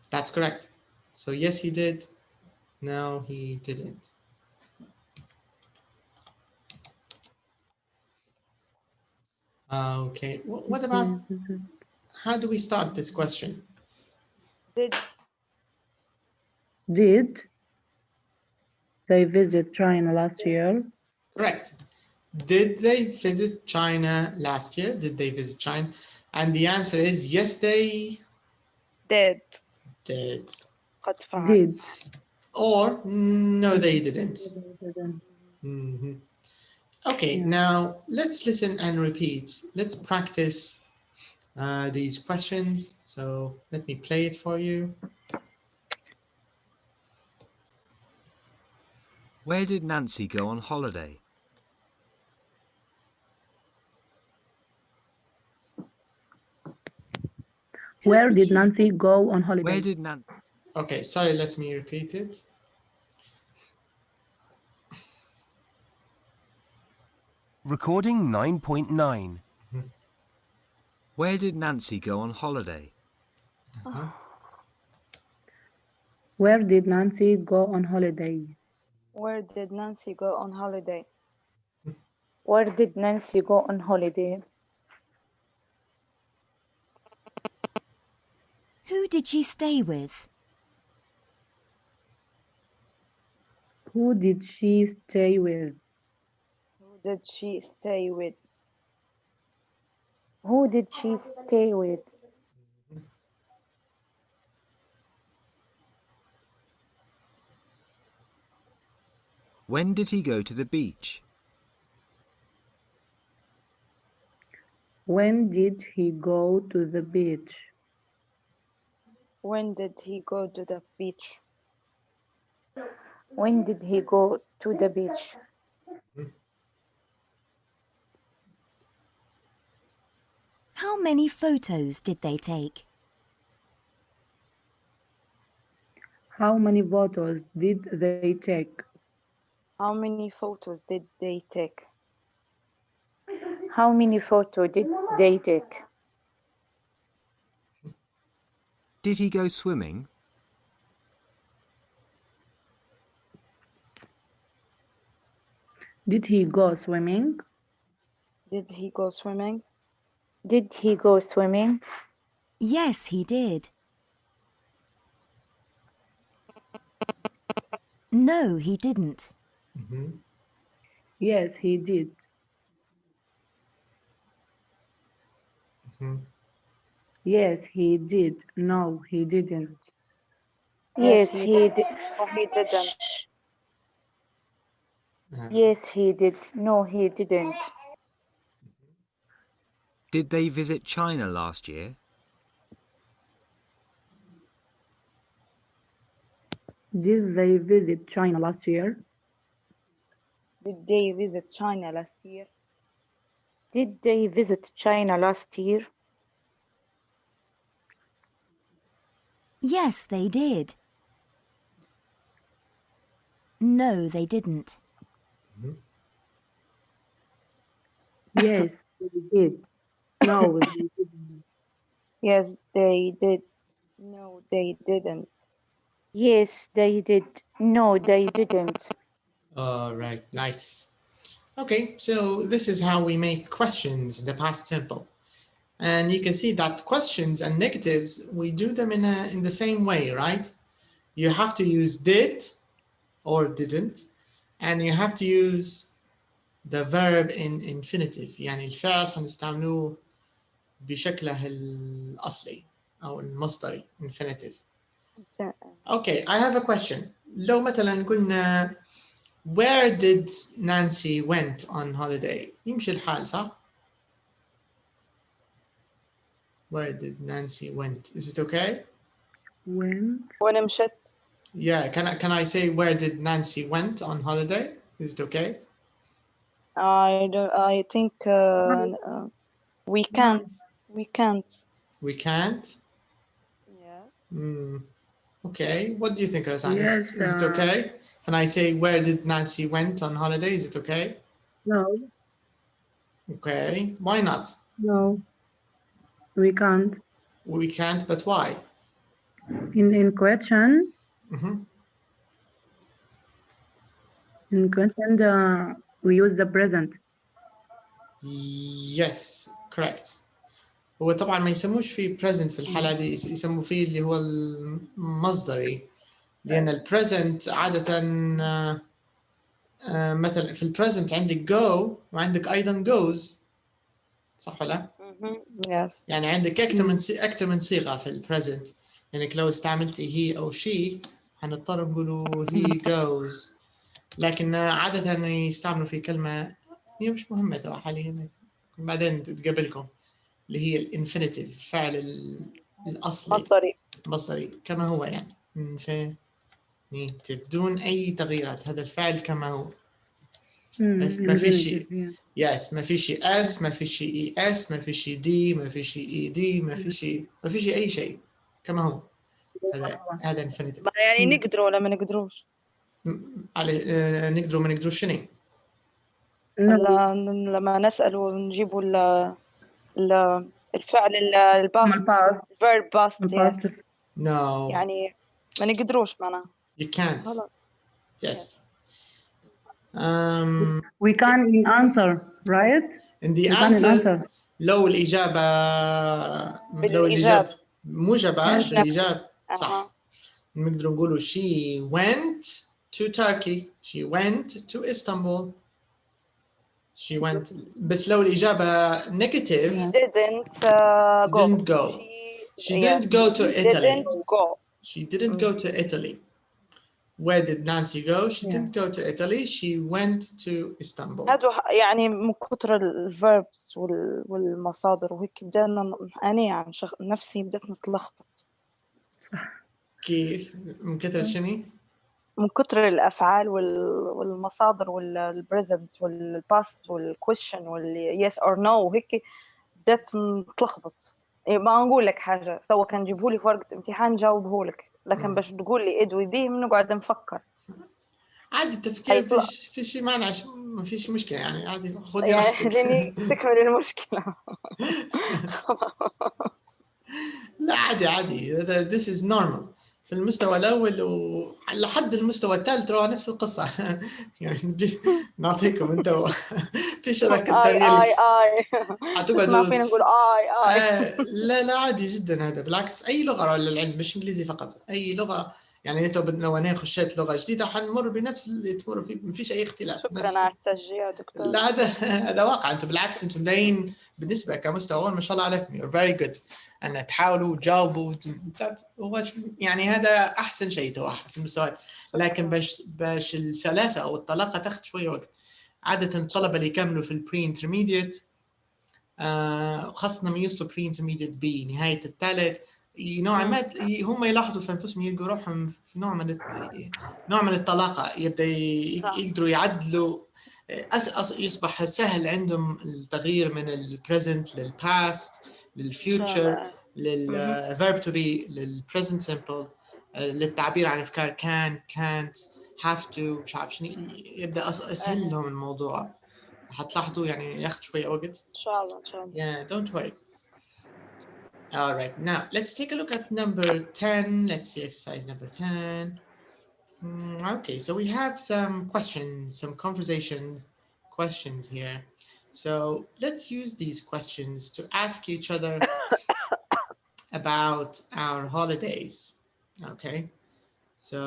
That's correct. So yes, he did. No, he didn't. Okay, what about, how do we start this question? Did they visit China last year? Correct. Did they visit China last year? Did they visit China? And the answer is yes, they did. did. Did. Or no, they didn't. Mm-hmm. Okay, now let's listen and repeat. Let's practice these questions. So let me play it for you. Where did Nancy go on holiday? Where did Nancy go on holiday? Where did Nancy? Okay, sorry, let me repeat it. Recording 9.9. Where did Nancy go on holiday? Where did Nancy go on holiday? Where did Nancy go on holiday? Where did Nancy go on holiday? Who did she stay with? Who did she stay with? Who did she stay with? Who did she stay with? When did he go to the beach? When did he go to the beach? When did he go to the beach? When did he go to the beach? How many photos did they take? How many photos did they take? How many photos did they take? How many photos did they take? Did he go swimming? Did he go swimming? Did he go swimming? Did he go swimming? Yes, he did. No, he didn't. Yes, he did. Yes, he did. No, he didn't. Yes, he did. No, he didn't. Yes, he did. No, he didn't. Did they visit China last year? Did they visit China last year? Did they visit China last year? Did they visit China last year? Yes, they did. No, they didn't. Yes, they did. No, they didn't. Yes, they did. No, they didn't. Yes, they did. No, they didn't. All right, nice. Okay, so this is how we make questions in the past simple. And you can see that questions and negatives, we do them in the same way, right? You have to use did or didn't, and you have to use the verb in infinitive. يعني الفعل هنستعملوه بشكله الأصلي أو المصدري infinitive. Okay, I have a question. لو مثلا قلنا where did Nancy went on holiday? يمشي الحال صح؟ Where did Nancy went? Is it okay? وين مشت؟ Yeah, can I say where did Nancy went on holiday? Is it okay? I think we can't. We can't. We can't? Yeah. Okay, what do you think, Razan? Yes, Is it okay? Can I say where did Nancy went on holiday? Is it okay? No, Okay, why not? no, we can't. We can't, but why? In question, Mhm. we use the present. Yes, correct. هو طبعا ما يسموش فيه present في الحالة دي، يسموا فيه اللي هو المصدري، لأن البريزنت عادة مثلا في البريزنت عندك go وعندك أيضا goes، صح ولا؟ Yes. يعني عندك أكثر من صيغة في البريزنت، يعني لو استعملتي he أو she هنضطر نقولوا he goes، لكن عادة يستعملوا في كلمة هي مش مهمة ترى حاليا، بعدين تقابلكم، اللي هي الانفينيتيف، الفعل الأصلي مصدري كما هو، يعني infinitive بدون أي تغييرات، هذا الفعل كما هو. ما في شيء يس، ما في شيء اس، ما في شيء اي اس، ما في شيء دي، ما في شيء اي دي، ما في شيء اي شيء كما هو. هذا انفينيتيف. يعني نقدروا ولا ما نقدروش؟ نقدروا ما نقدروش شنو؟ لما نسأل ونجيبوا الفعل الباست verb past No. يعني ما نقدروش معناها. You can't. Yes. We can answer, right? In the answer لو الإجابة موجبة بالإجابة صح، نقدر نقولوا she went to Turkey, she went to Istanbul, she went. بس لو الإجابة negative didn't go. She didn't go to Italy. Didn't go. She didn't go to Italy. Where did Nancy go? She didn't go to Italy. She went to Istanbul. هذا يعني من كثر الverbs والمصادر وهيك بدأنا أنا يعني نفسي بدأت نتلخبط. كيف؟ من كثر شنو؟ من كثر الأفعال والمصادر والpresent والpast والquestion والyes or no وهيك بدأت نتلخبط. ما نقول لك حاجة سوا كان جيبوا لي في ورقة امتحان جاوبه لك، لكن باش تقول لي ادوي به بنقعد نفكر. عادي التفكير في شيء مانع، ما فيش مشكلة يعني، عادي خذي راحتك. يعني تكمل المشكلة. لا عادي this is normal في المستوى الأول ولحد المستوى الثالث ترى نفس القصة. يعني نعطيكم انتوا في شركة تغيير تسمع فينا نقول لا عادي جدا، هذا بالعكس أي لغة للعلم مش إنجليزي فقط، أي لغة يعني انتوا لو انا خشيت لغه جديده حنمر بنفس اللي تمر فيه، ما فيش اي اختلاف. شكرا على التشجيع دكتور. لا هذا واقع، انتم بالعكس انتم ملايين بالنسبه كمستوى ما شاء الله عليكم، you're very good ان تحاولوا وتجاوبوا هو يعني هذا احسن شيء توحى في المستوى، لكن باش السلاسه او الطلاقه تاخذ شويه وقت. عاده الطلبه اللي يكملوا في البري انترميديت خاصه لما يوصلوا بري انترميديت بي نهايه الثالث نوعا ما هم يلاحظوا في انفسهم يلقوا روحهم في نوع من الطلاقه، يبدا يقدروا يعدلوا، يصبح سهل عندهم التغيير من البريزنت للباست للفيوتشر للفيرب تو بي للبريزنت سمبل للتعبير عن افكار كان كانت have to مش عارف شنو، يبدا اسهل لهم الموضوع. هتلاحظوا يعني ياخذ شويه وقت ان شاء الله. Yeah, don't worry. All right, now let's take a look at number 10. Let's see exercise number 10. Okay, so we have some questions, some conversations questions here. So let's use these questions to ask each other about our holidays. Okay, so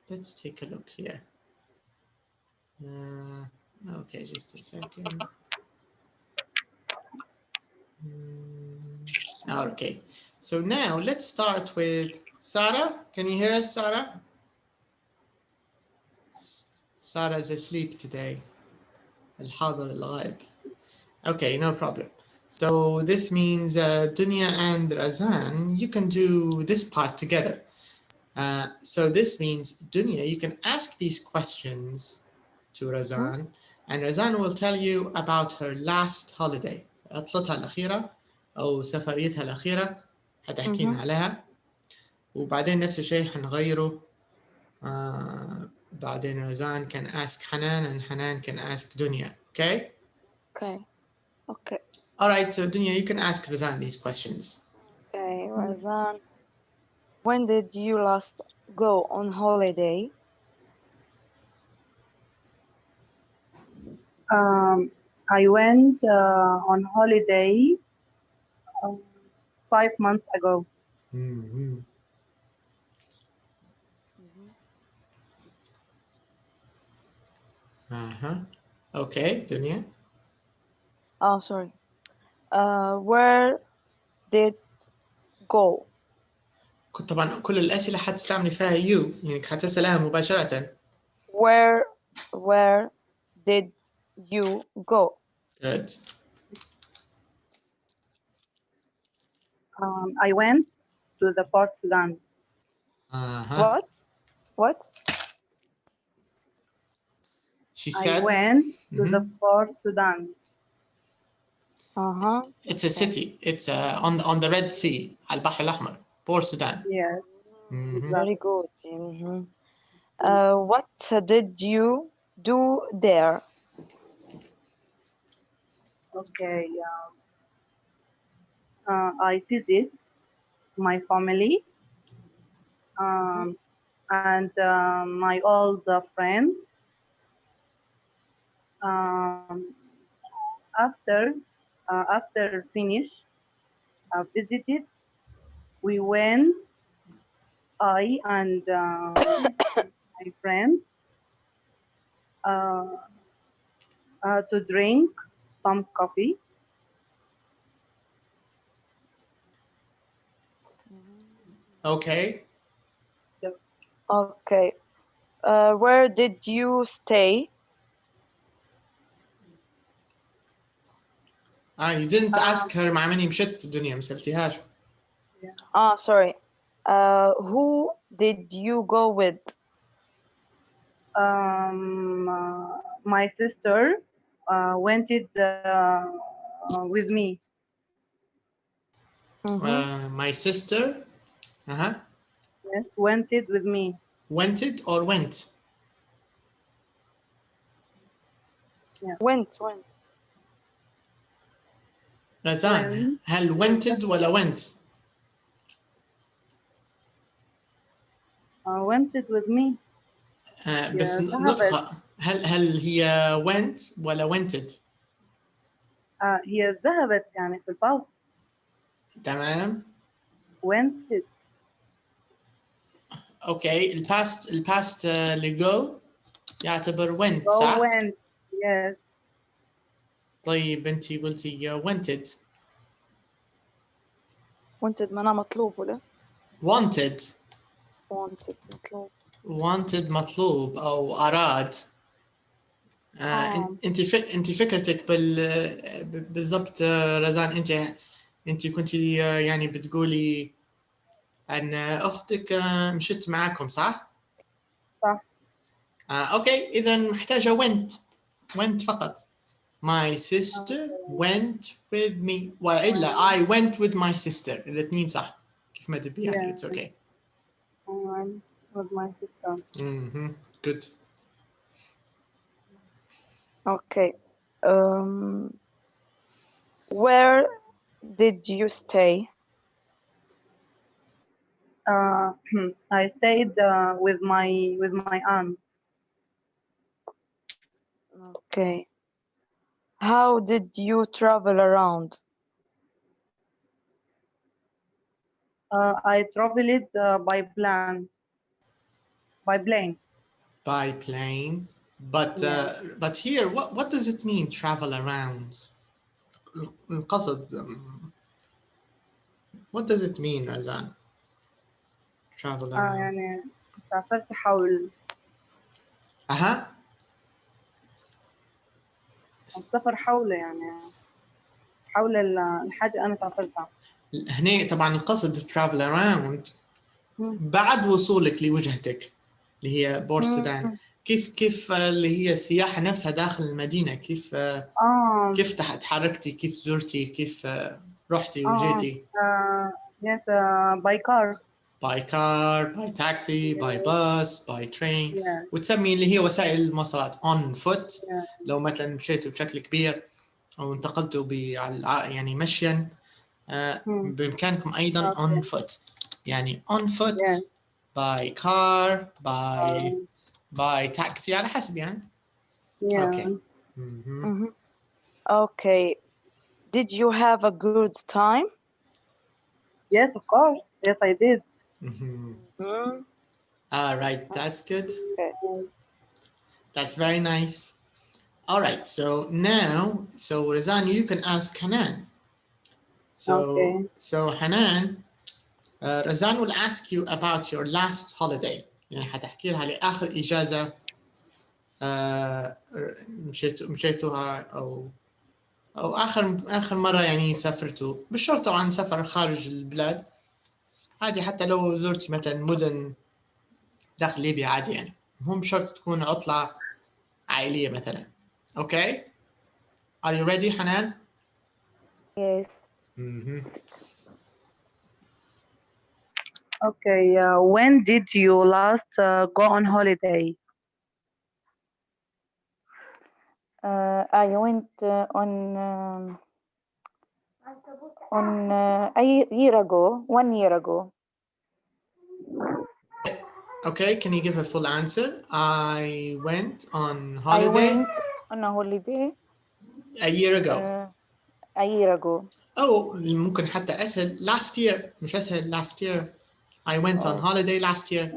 let's take a look here. Okay, just a second. Okay, so now let's start with Sarah. Can you hear us, Sarah? Sarah's asleep today. الحاضر الغائب. Okay, no problem. So this means Dunya and Razan, you can do this part together. So this means Dunya, you can ask these questions to Razan, and Razan will tell you about her last holiday. عطلتها الأخيرة أو سفريتها الأخيرة حتحكينا عليها. وبعدين نفس الشيء حنغيره. بعدين Razan can ask Hanan and Hanan can ask Dunya. Okay? Okay. Okay. All right, so Dunya, you can ask Razan these questions. Okay, Razan. When did you last go on holiday? I went on holiday 5 months ago. Mm-hmm. Okay, Dunya. Oh, sorry. Where did go? طبعا كل الأسئلة حتستعملي فيها you، يعني حتسألها مباشرة. Where did you go? Good. I went to the Port Sudan. What? She said. I went to the Port Sudan. It's a city. It's on the Red Sea, على البحر الأحمر. Port Sudan. Yes. Very good. What did you do there? Okay. I visit my family and my old friends. After finish visited, we went, I and my friends, to drink some coffee. Okay. Okay. Where did you stay? You didn't ask her مع مين مشت دنيا، ما سألتيهاش. Sorry. Who did you go with? My sister went with me. My sister. Yes, went with me. Went or went? Yeah. Went. رزان هل went ولا went؟ went with me. بس نطقها هل هي went ولا wented؟ هي ذهبت يعني في الباست. تمام. went. اوكي الباست اللي go يعتبر went صح؟ went. Yes. طيب انتي قلتي wanted. wanted معناه مطلوب ولا؟ wanted مطلوب. wanted مطلوب او اراد. انت فكرتك بالضبط رزان، انت كنتي يعني بتقولي ان اختك مشت معاكم صح؟ صح. اوكي اذا محتاجه went فقط. My sister went with me والا I went with my sister، الاثنين صح كيف ما تبي يعني. It's okay. I went with my sister. Good. Okay. Where did you stay? I stayed with my aunt. Okay. How did you travel around? I traveled by plane. By plane, but here, what does it mean? Travel around. القصد. What does it mean, Razan? Travel around. يعني سافرت حول. السفر حوله يعني. حول الحاجة أنا سافرتها. هنا طبعا القصد travel around بعد وصولك لوجهتك اللي هي بور السودان. كيف اللي هي السياحة نفسها داخل المدينة، كيف كيف تحركتي، كيف زرتي، كيف رحتي وجيتي؟ Yes, by car. by car, by taxi, by bus, by train. وتسمي اللي هي وسائل المواصلات on foot. لو مثلا مشيتوا بشكل كبير أو انتقلتوا يعني مشيا بإمكانكم أيضا on foot. يعني on foot, by car, by taxi على حسب يعني. Okay. Okay. Did you have a good time? Yes, of course. Yes, I did. All right, that's good. That's very nice. All right, so now, Razan, you can ask Hanan. So Hanan, Razan will ask you about your last holiday. يعني حتحكي لها لآخر إجازة مشيتوها أو آخر مرة يعني سافرتوا، بالشرط طبعا سفر خارج البلاد عادي، حتى لو زرت مثلا مدن داخل ليبيا عادي يعني، مو بشرط تكون عطلة عائلية مثلا. Okay? Are you ready, Hanan? Yes. Okay. When did you last go on holiday? I went a year ago, 1 year ago. Okay, can you give a full answer? I went on holiday. I went on a holiday a year ago. A year ago. أو ممكن حتى أسهل last year، مش أسهل last year. I went on holiday last year.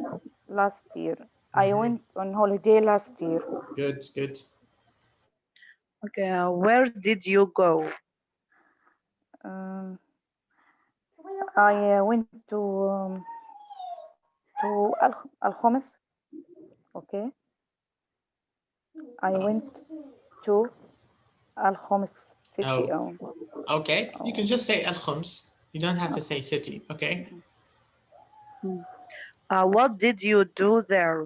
Last year. I went on holiday last year. Good, good. Okay, where did you go? I went to Al-Khomis. Okay. I went to Al-Khomis city. Okay, you can just say Al-Khoms. You don't have to say city, okay? What did you do there?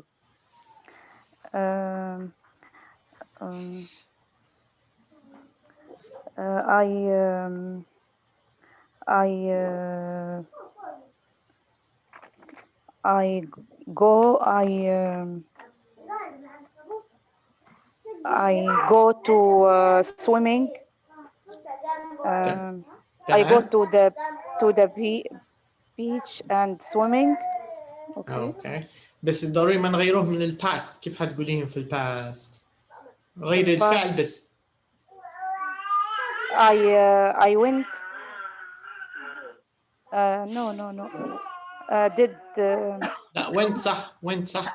I go to swimming. I go to the beach and swimming. Okay. بس ضروري ما نغيروه من الباست. كيف هتقوليهم في الباست؟ غير الفعل بس. I went. No. Did. لا went صح. went صح.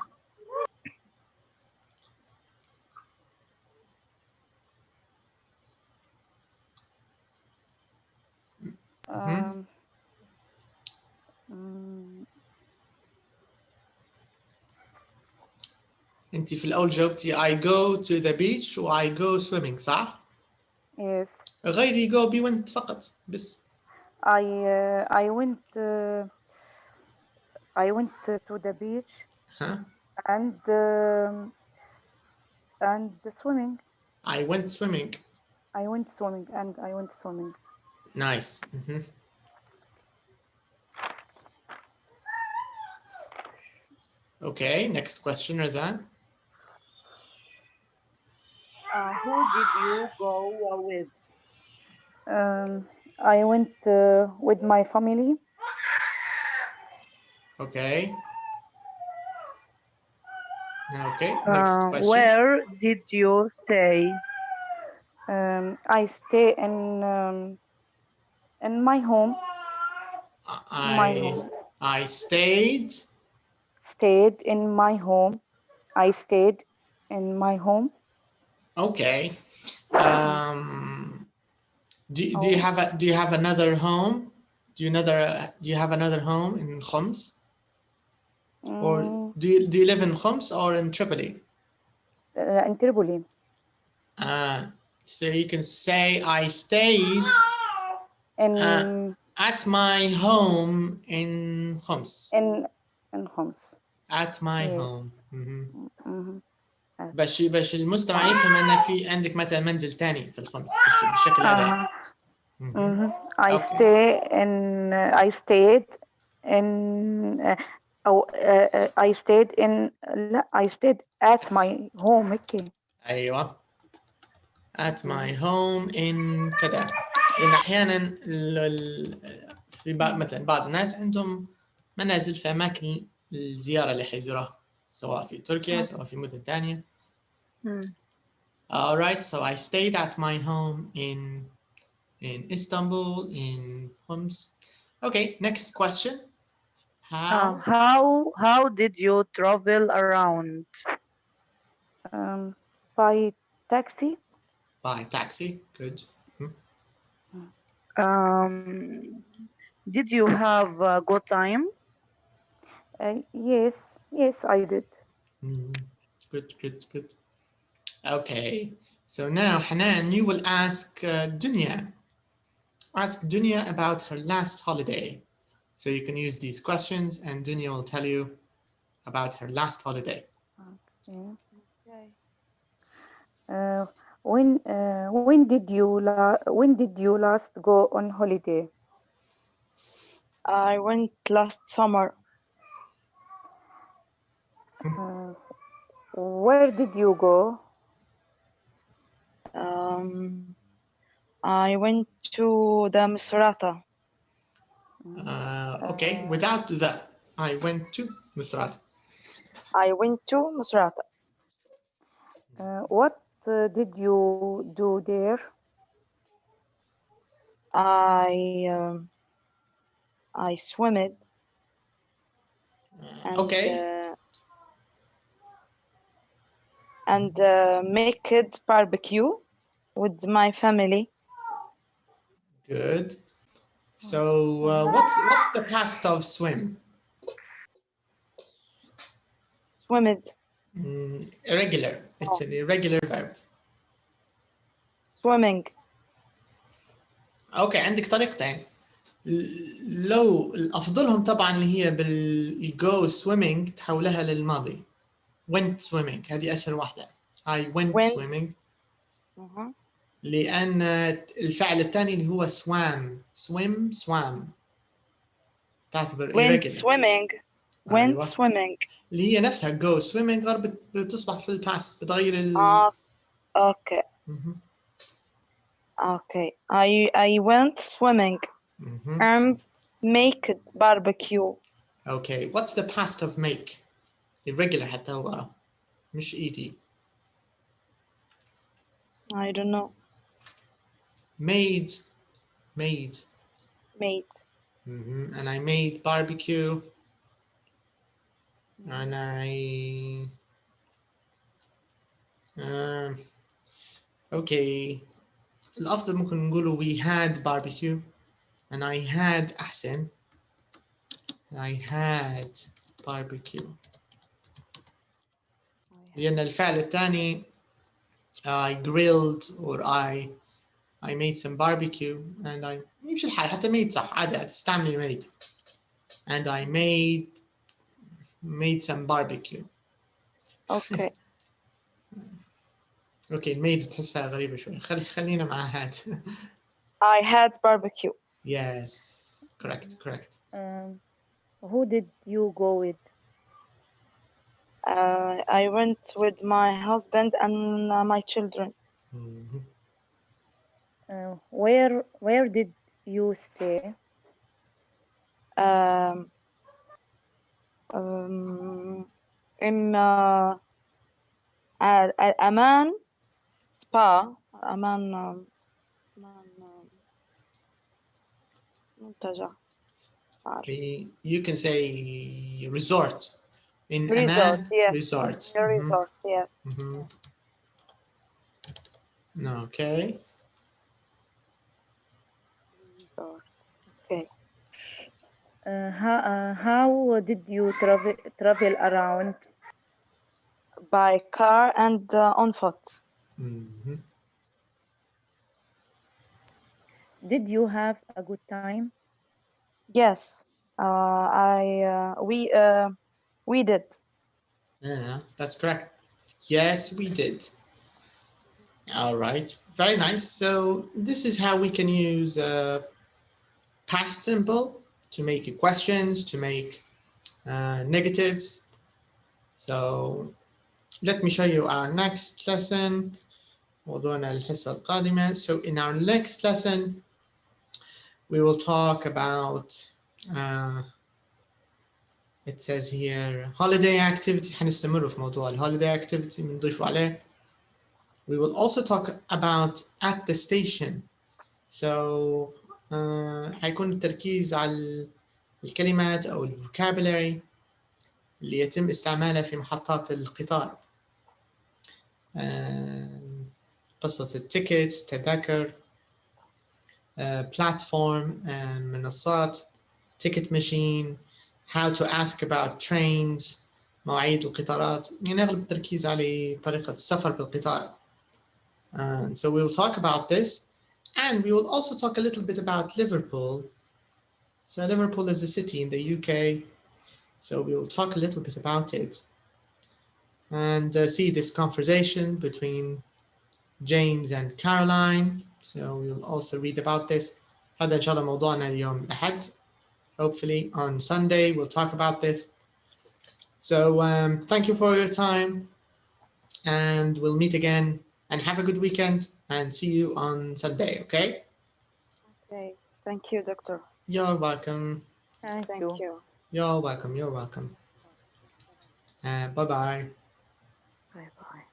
انت في الأول جاوبتي I go to the beach و I go swimming صح؟ Yes. غيري go be went فقط بس. I went to the beach and swimming. I went swimming. I went swimming and I went swimming. Nice. Okay, next question, Razan. Who did you go with? I went with my family. Okay. Okay, next question. Where did you stay? I stay in my home. I stayed in my home. I stayed in my home. Okay. Do you have another home? Do you have another home in Khoms? Or do you live in Khoms or in Tripoli? In Tripoli. So you can say I stayed in At my home in Homs. in Homs. At my Yes. home. Mhm. باش المستمع يفهم ان في عندك مثلا منزل ثاني في الخمس بالشكل هذا. I Okay. I stayed in I stayed in لا I stayed at my home هيك. ايوه. At my home in كذا. لان احيانا في مثلا بعض الناس عندهم منازل في اماكن الزياره اللي حيزوروها سواء في تركيا سواء في مدن ثانيه. All right, so I stayed at my home in Istanbul, in Homs. Okay, next question. How did you travel around? By taxi. By taxi, good. Did you have a good time? Yes, I did. Good. Okay, so now Hanan, you will ask Dunya. Ask Dunya about her last holiday. So you can use these questions and Dunya will tell you about her last holiday. Okay. When did you last go on holiday? I went last summer. Where did you go? I went to the Misrata. Okay, without the I went to Misrata. I went to Misrata. What did you do there? I swimmed. Okay. And make it barbecue with my family. Good. So what's the past of swim? Swimmed. Irregular. It's an irregular verb. Swimming. اوكي عندك طريقتين. لو الافضلهم طبعا اللي هي بالجو swimming تحولها للماضي. went swimming هذه اسهل واحده. I went swimming. لان الفعل الثاني اللي هو swam تعتبر went irregular. went swimming. اللي هي نفسها go swimming غير بتصبح في الباست بتغير اوكي. Okay, I went swimming and make barbecue. Okay, what's the past of make? Irregular حتى هو مش ED. I don't know. Made. And I made barbecue. And okay. الأفضل ممكن نقوله we had barbecue and I had أحسن. I had barbecue. لأن الفعل الثاني I grilled or I made some barbecue and I يمشي الحال حتى made صح عادي تستعملي made and I made some barbecue. Okay. Okay, made تحس فيها غريبة شوي. خلينا مع had. I had barbecue. Yes, correct. Who did you go with? I went with my husband and my children. Where did you stay? In Aman Spa. Aman منتجع. You can say resort. In resort, Aman, yes. resort. Resort, yes. Okay. Resort. Okay. How did you travel around? By car and on foot. Did you have a good time? Yes, we did. Yeah, that's correct. Yes, we did. All right, very nice. So this is how we can use past simple to make questions, to make negatives. So let me show you our next lesson. موضوعنا الحصة القادمة. So in our next lesson, we will talk about it says here holiday activities. حنستمر في موضوع holiday activity بنضيفه عليه. We will also talk about at the station. So حيكون التركيز على الكلمات أو vocabulary اللي يتم استعمالها في محطات القطار. قصة التيكتس، تذاكر، platform، منصات، ticket machine، how to ask about trains، مواعيد القطارات. يعني أغلب التركيز على طريقة السفر بالقطار. So we will talk about this, and we will also talk a little bit about Liverpool. So Liverpool is a city in the UK, so we will talk a little bit about it and see this conversation between James and Caroline. So we will also read about this. هذا إن شاء الله موضوعنا اليوم الأحد. Hopefully on Sunday we'll talk about this. So thank you for your time, and we'll meet again, and have a good weekend, and see you on Sunday, okay? Okay, thank you, doctor. You're welcome. Thank you. You're welcome. You're welcome. Bye-bye. Bye bye.